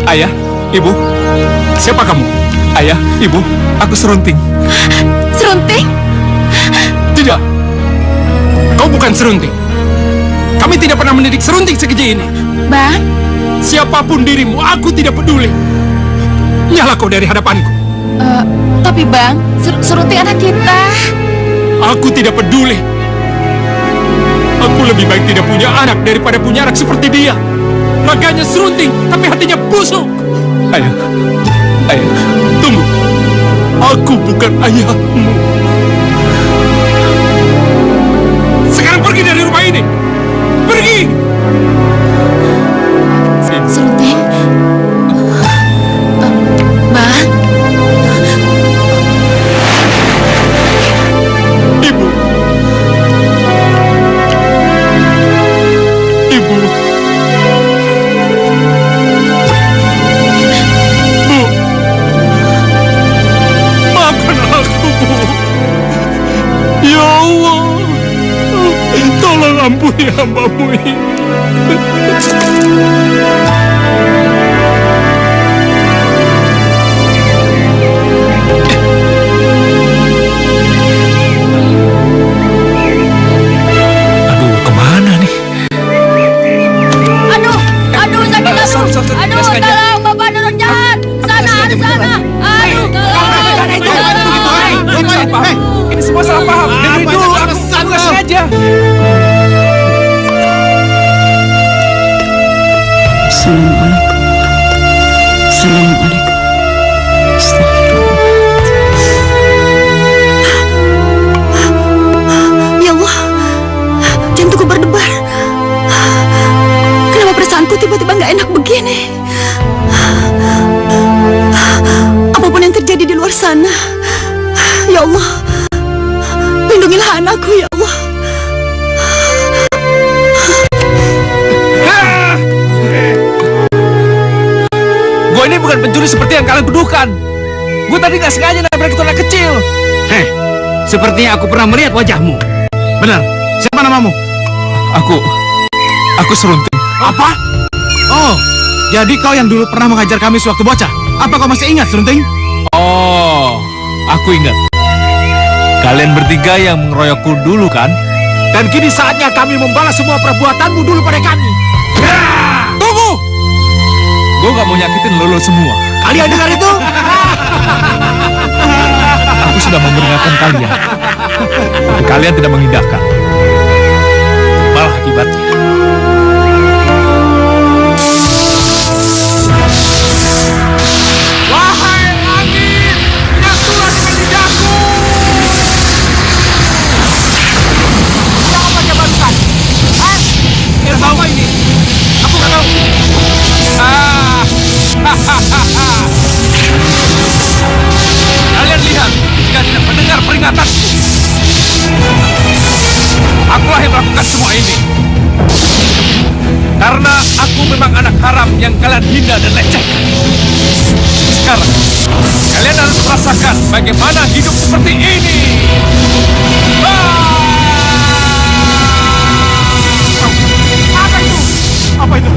Ayah, Ibu, siapa kamu? Ayah, Ibu, aku Serunting. Serunting? Tidak, kau bukan Serunting. Kami tidak pernah mendidik Serunting sekeji ini. Bang? Siapapun dirimu, aku tidak peduli. Nyala kau dari hadapanku. Tapi Bang, Serunting anak kita. Aku tidak peduli. Aku lebih baik tidak punya anak daripada punya anak seperti dia. Raganya serunting, tapi hatinya busuk. Ayah, tunggu. Aku bukan ayahmu. Sekarang pergi dari rumah ini. Pergi! Serunting? Bang? Ibu. Ibu. Ya Allah, tolong ampuni hamba-Mu ini. Aduh, kemana nih? Aduh, sakit aduh. Aduh, tolong Bapak Nurul jahat. Sana. Aduh, tolong. Ini semua salah paham. Dengerin dulu, aku nggak sengaja. Assalamualaikum. Ya Allah, jantungku berdebar. Kenapa perasaanku tiba-tiba nggak enak begini? Apapun yang terjadi di luar sana, ya Allah, lindungilah anakku, ya Allah. Gue ini bukan pencuri seperti yang kalian tuduhkan. Gue tadi nggak sengaja nabrak itu anak kecil. Hei, sepertinya aku pernah melihat wajahmu. Benar, siapa namamu? Aku Serunting. Apa? Oh, jadi kau yang dulu pernah mengajar kami sewaktu bocah. Apa kau masih ingat, Serunting? Oh, aku ingat. Kalian bertiga yang mengeroyokku dulu kan? Dan kini saatnya kami membalas semua perbuatanmu dulu pada kami. Tunggu! Gue gak mau nyakitin lo semua. Kalian dengar itu? Aku sudah memperingatkan kalian. Tapi kalian tidak mengindahkan. Malah akibatnya. Wahai langit, nyatulah dengan lidahku. Siapa pakai barusan? Hah? Ilmu apa ini? Aku nggak tahu. Kalian lihat, jika tidak mendengar peringatanku, akulah yang melakukan semua ini. Karena aku memang anak haram yang kalian hina dan lecehkan. Sekarang, kalian harus merasakan bagaimana hidup seperti ini. Apa itu? Apa itu?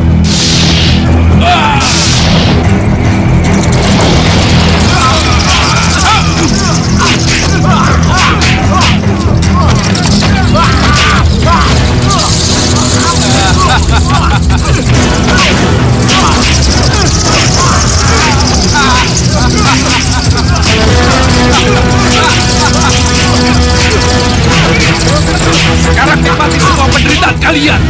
Sekarang nikmati semua penderitaan kalian.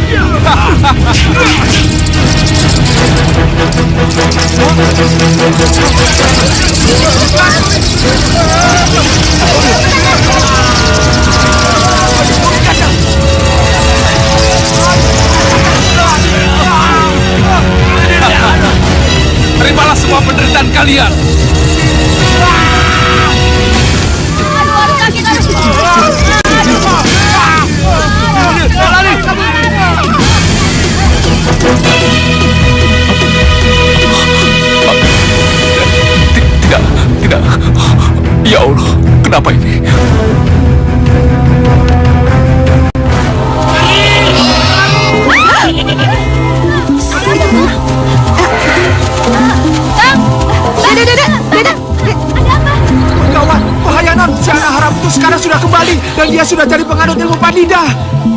Dan dia sudah jadi penganut ilmu Pandida.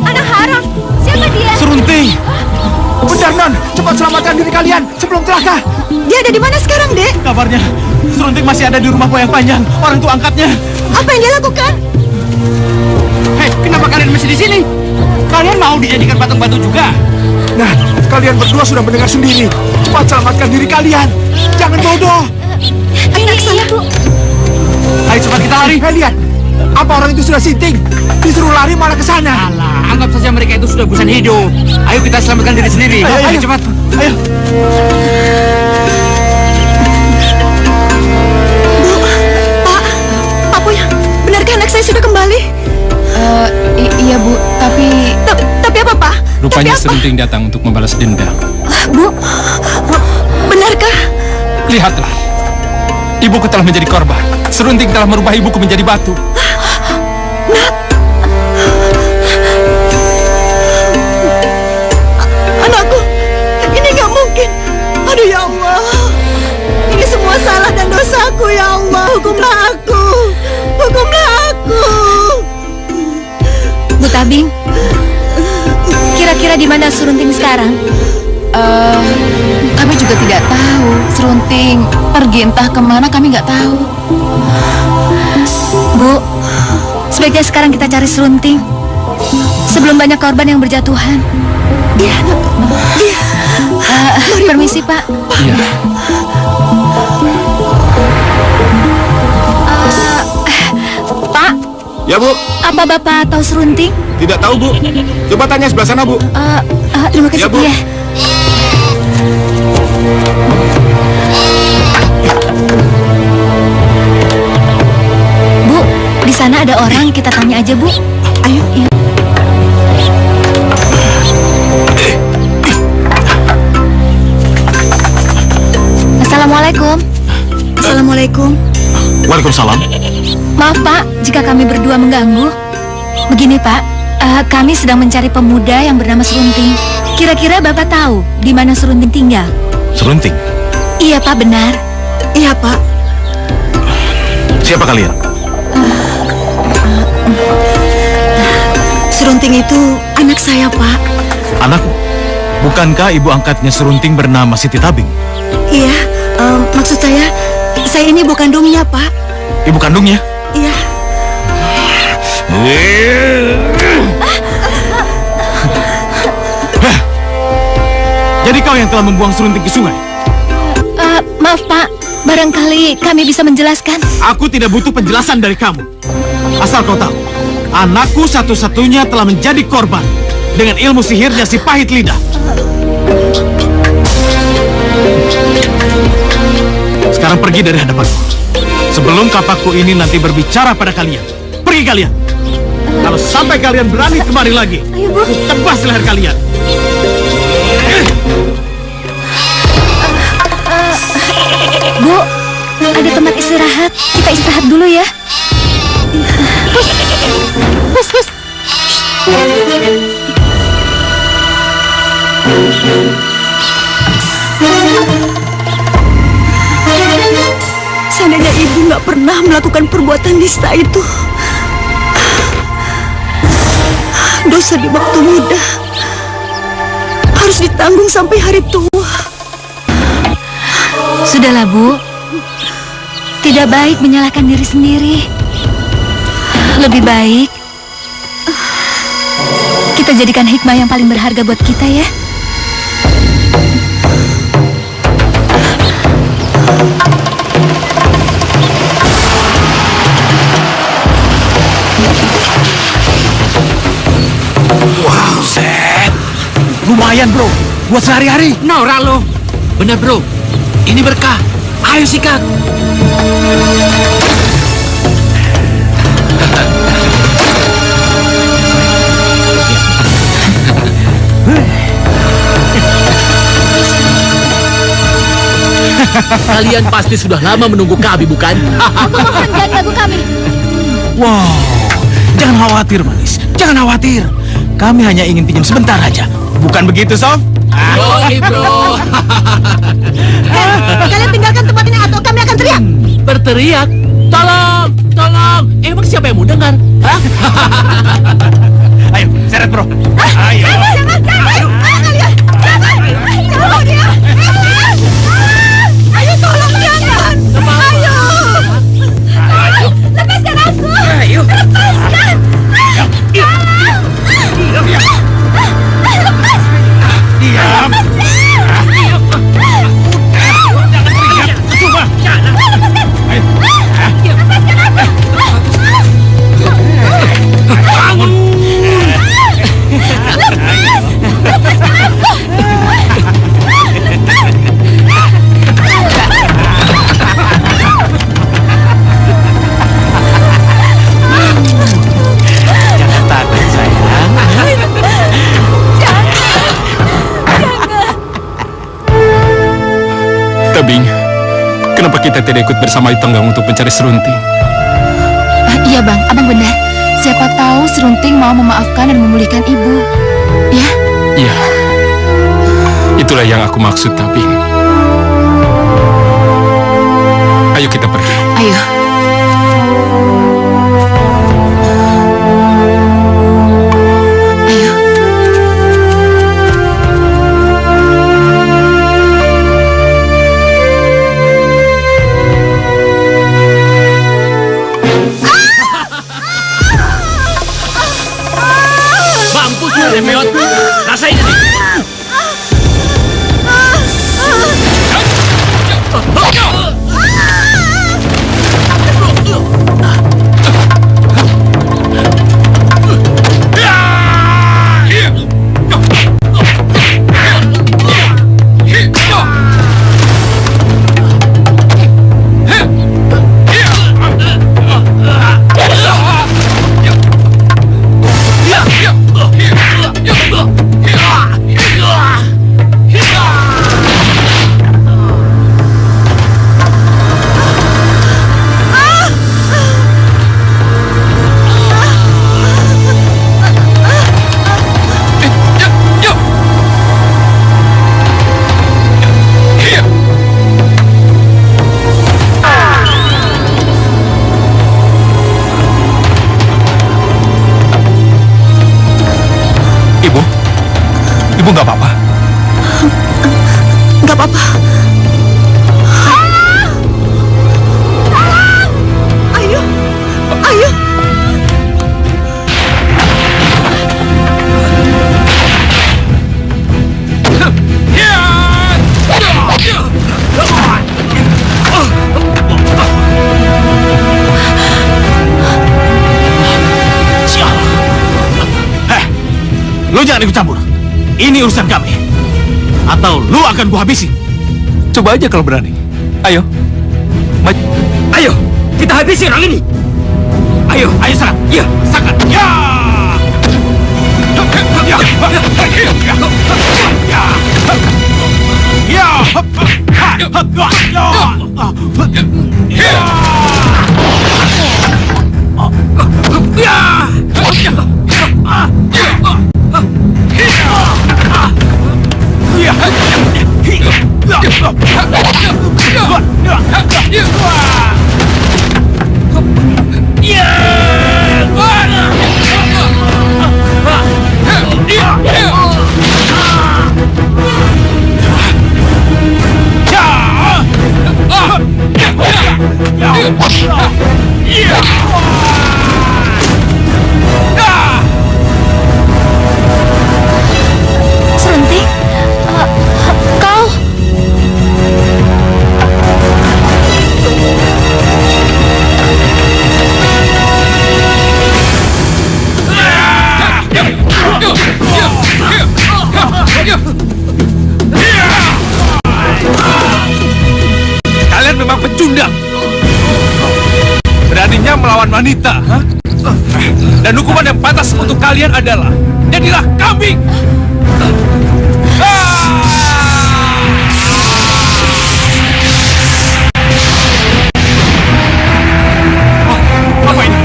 Anak haram. Siapa dia? Serunting. Benar, Non. Cepat selamatkan diri kalian sebelum celaka. Dia ada di mana sekarang, Dek? Kabarnya, Serunting masih ada di rumah Boyang Panjang. Orang tua angkatnya. Apa yang dia lakukan? Hei, kenapa kalian masih di sini? Kalian mau dijadikan patung-patung juga? Nah, kalian berdua sudah mendengar sendiri. Cepat selamatkan diri kalian. Jangan bodoh. Anak saya, Bu. Ayo cepat kita lari. Hei, lihat. Apa orang itu sudah sinting? Disuruh lari malah ke sana. Alah, anggap saja mereka itu sudah bosan hidup. Ayo kita selamatkan diri sendiri. Ayo cepat. Ayo. Bu, Pak Boyang, benarkah anak saya sudah kembali? Iya Bu, tapi Tapi apa, Pak? Rupanya Tapi apa? Serunting datang untuk membalas dendam. Bu, benarkah? Lihatlah. Ibuku telah menjadi korban. Serunting telah merubah ibuku menjadi batu. Anakku, ini gak mungkin. Aduh ya Allah, ini semua salah dan dosaku ya Allah. Hukumlah aku, hukumlah aku. Bu Tabing, kira-kira di mana Serunting sekarang? kami juga tidak tahu. Serunting pergi entah kemana, kami nggak tahu. Bu, sebaiknya sekarang kita cari Serunting sebelum banyak korban yang berjatuhan. Iya, Permisi, Pak. Iya. Pak, Ya, Bu. apa Bapak tahu Serunting? Tidak tahu, Bu. Coba tanya sebelah sana, Bu. Terima kasih, Ya, Bu. ya. Bu, di sana ada orang, kita tanya aja, Bu. Ayo. Ya. Assalamualaikum. Assalamualaikum. Waalaikumsalam. Maaf Pak, jika kami berdua mengganggu. Begini Pak, kami sedang mencari pemuda yang bernama Serunting. Kira-kira Bapak tahu di mana Serunting tinggal? Serunting. Iya Pak, benar. Iya, Pak. Siapa kalian? Serunting itu anak saya, Pak. Anakmu? Bukankah ibu angkatnya Serunting bernama Siti Tabing? Iya, maksud saya ini bukan kandungnya, Pak. Ibu kandungnya? Iya. Jadi kau yang telah membuang Serunting ke sungai? Maaf Pak, barangkali kami bisa menjelaskan. Aku tidak butuh penjelasan dari kamu. Asal kau tahu, anakku satu-satunya telah menjadi korban dengan ilmu sihirnya si pahit lidah. Sekarang pergi dari hadapanku. Sebelum kapakku ini nanti berbicara pada kalian. Pergi kalian. Kalau sampai kalian berani kemari lagi, aku tebas leher kalian. Bu, ada tempat istirahat. Kita istirahat dulu ya. Hus. Seandainya ibu nggak pernah melakukan perbuatan nista itu, dosa di waktu muda harus ditanggung sampai hari tua. Sudahlah Bu, tidak baik menyalahkan diri sendiri. Lebih baik kita jadikan hikmah yang paling berharga buat kita ya. Wow, Zed. Lumayan, bro. Buat sehari-hari. Norak lo. Bener bro, ini berkah. Ayo sikat. Kalian pasti sudah lama menunggu kami, bukan? Mohon jangan ganggu kami. Wow, jangan khawatir, Manis. Jangan khawatir. Kami hanya ingin pinjam sebentar aja. Bukan begitu, Sof? Oke, bro. Kalian tinggalkan tempat ini atau kami akan teriak. Berteriak. Tolong, tolong. Emang siapa yang mau dengar? Hah? Ayo, seret bro. Ayo. Jangan, kalian. Jangan dia. Ayo tolong jangan. Ayo. Lepaskan aku. Ayo. Lepaskan. Diam. Jangan teriak. Coba. Bangun. Jangan takut sayang. Tebing, kenapa kita tidak ikut bersama Tenggang untuk mencari Serunting? Iya bang, abang benar. Siapa tahu Serunting mau memaafkan dan memulihkan ibu. Ya? Iya, itulah yang aku maksud, Tebing. Ayo kita pergi. Ayo. Ayo. Mampus lu, Demeot. Rasain ini. Ibu nggak apa-apa? Nggak apa-apa. Ayo, ayo. Lu jangan ikut campur. Ini urusan kami. Atau lu akan gua habisin. Coba aja kalau berani. Ayo. Ayo, kita habisi orang ini. Ayo, ayo serang. Iya, serang. Ya. Ya. Ya. Serunting, kau Kalian memang pecundang. Beraninya melawan wanita, ha? Dan hukuman yang pantas untuk kalian adalah jadilah kambing. Apa ini?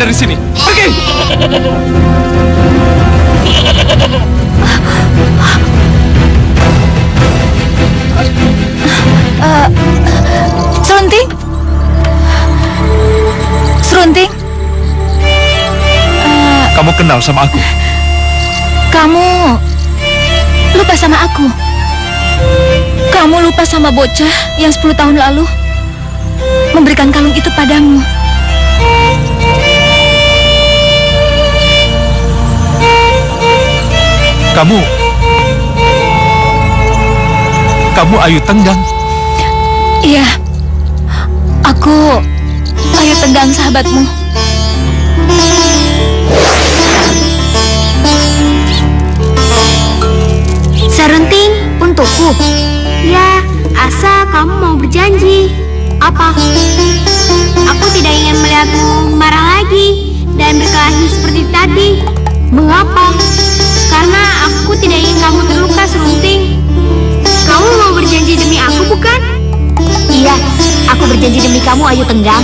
dari sini. Pergi! Serunting? Serunting? Kamu kenal sama aku? Kamu lupa sama aku? Kamu lupa sama bocah yang 10 tahun lalu memberikan kalung itu padamu? Kamu Ayu Tenggang? Iya, aku Ayu Tenggang, sahabatmu. Serunting, untukku. Ya, asal kamu mau berjanji. Apa? Aku tidak ingin melihatmu marah lagi dan berkelahi seperti tadi. Mengapa? Karena aku tidak ingin kamu terluka, Serunting. Kamu mau berjanji demi aku, bukan? Iya, aku berjanji demi kamu, Ayu Tenggang.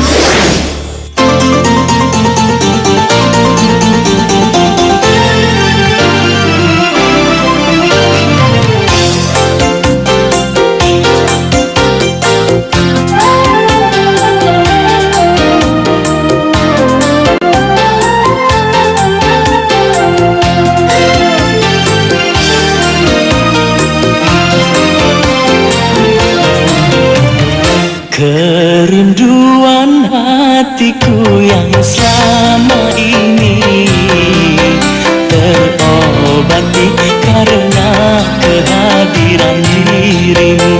Kerinduan hatiku yang selama ini terobati karena kehadiran dirimu.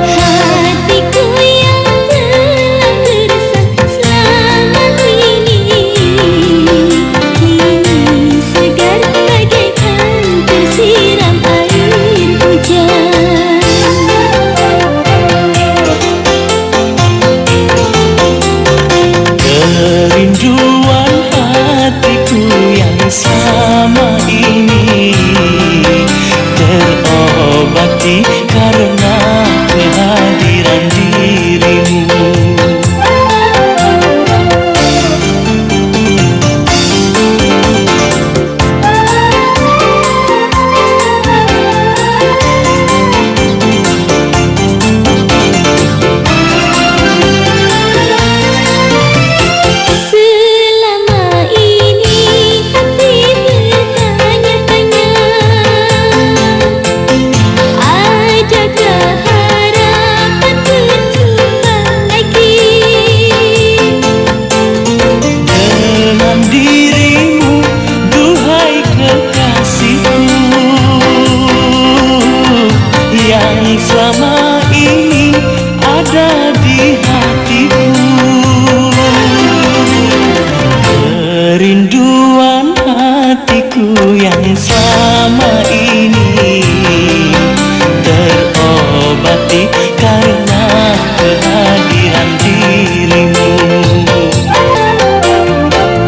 Hatiku yang telah gersang selama ini kini segar bagaikan tersiram air hujan. Kerinduan hatiku yang selama ini terobati karena kehadiran dirimu. Selama ini hati bertanya-tanya, adakah harapan berjumpa lagi Dengan dirimu, duhai kekasihku, yang selama ini ada di hatiku. Kerinduan hatiku yang selama ini terobati karena kehadiran dirimu.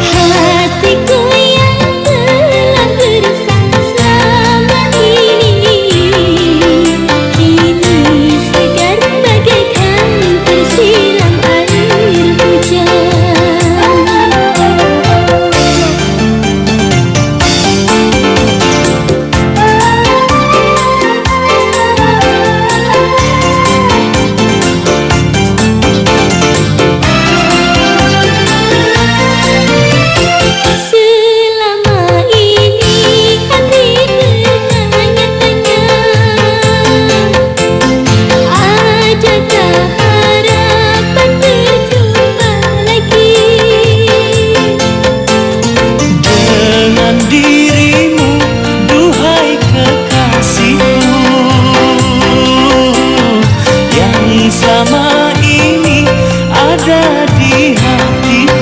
hatiku yang telah gersang selama ini kini segar bagaikan tersiram air hujan. Selama ini hati bertanya-tanya, adakah harapan berjumpa lagi Dengan dirimu, duhai kekasihku, yang selama ini ada di hatiku.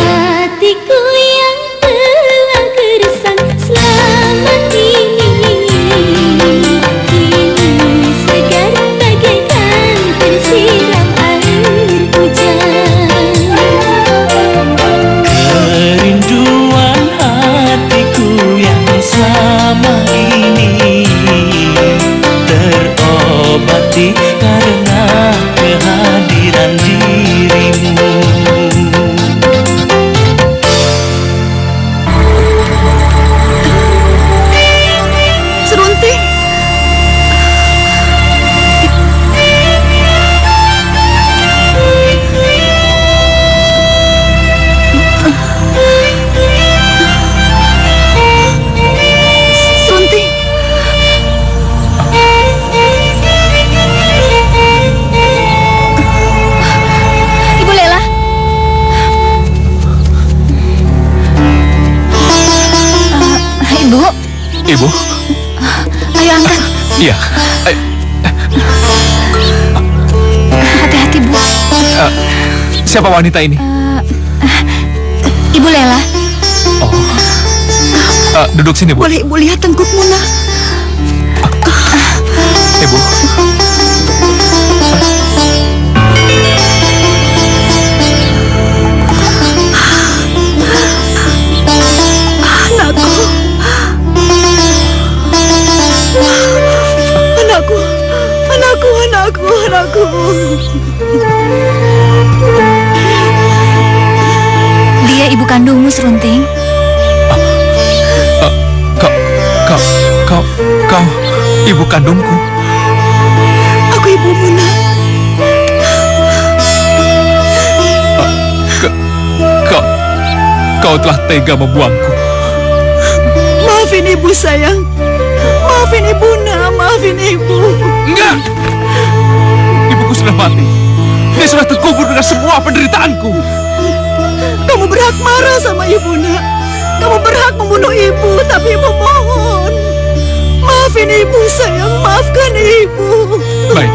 hatiku yang telah gersang selama ini kini segar bagaikan tersiram air hujan. Kerinduan hatiku yang selama ini terobati Iya. Hati-hati, Bu. Siapa wanita ini? Ibu Lela. Oh. Duduk sini, Bu. Boleh Ibu lihat tengkuk Muna? Ibu. Anakku. Dia ibu kandungmu, Serunting. Kau ibu kandungku. Aku ibu Muna. Kau telah tega membuangku. Maafin ibu sayang. Maafin ibu nak. Maafin ibu. Enggak. Ibuku sudah mati. Dia sudah terkubur dengan semua penderitaanku. Kamu berhak marah sama ibu nak. Kamu berhak membunuh ibu. Tapi ibu mohon, maafin ibu sayang. Maafkan ibu. Baik.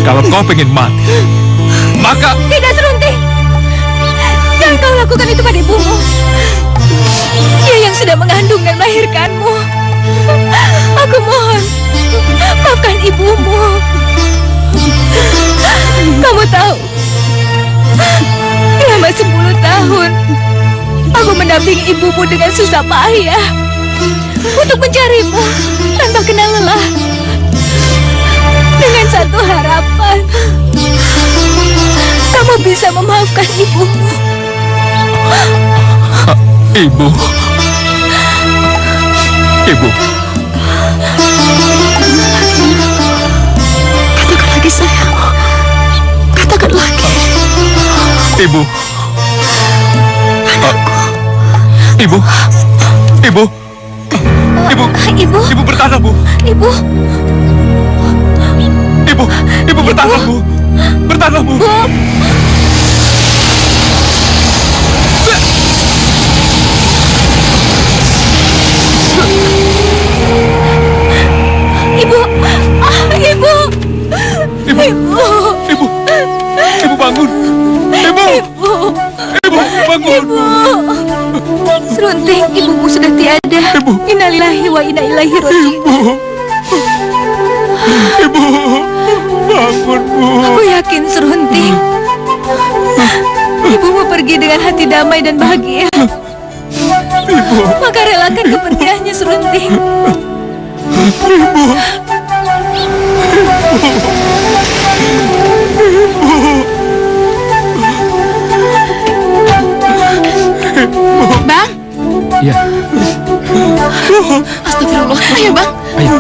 Kalau kau pengen mati, maka... Tidak, Serunting. Jangan kau lakukan itu pada ibumu. Dia yang sudah mengandung dan melahirkanmu. Aku mohon, maafkan ibumu. Kamu tahu, selama 10 tahun aku mendampingi ibumu dengan susah payah untuk mencarimu tanpa kenal lelah, dengan satu harapan, kamu bisa memaafkan ibumu. Ibu. Katakan lagi sayang. Katakan lagi. Ibu. Ibu. Ibu bertahan, Bu. Ibu bertahan, Bu. Bertahan, Bu. Ibu bangun. Ibu bangun. Serunting, ibumu sudah tiada. Innalillahi wa inna ilaihi raji'un. Ibu bangun, Bu. Aku yakin, Serunting, ibumu pergi dengan hati damai dan bahagia. Maka relakan kepergiannya, Serunting. Bang. Iya. Astagfirullah. Ayo, Bang. Ayo.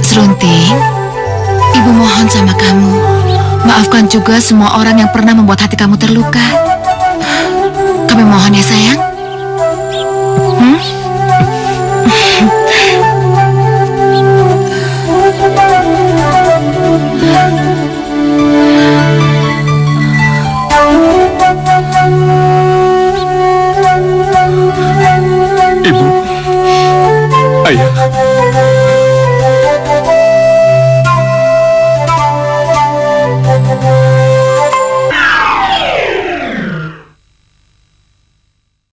Serunting, Ibu mohon sama kamu, maafkan juga semua orang yang pernah membuat hati kamu terluka. Kami mohon ya sayang.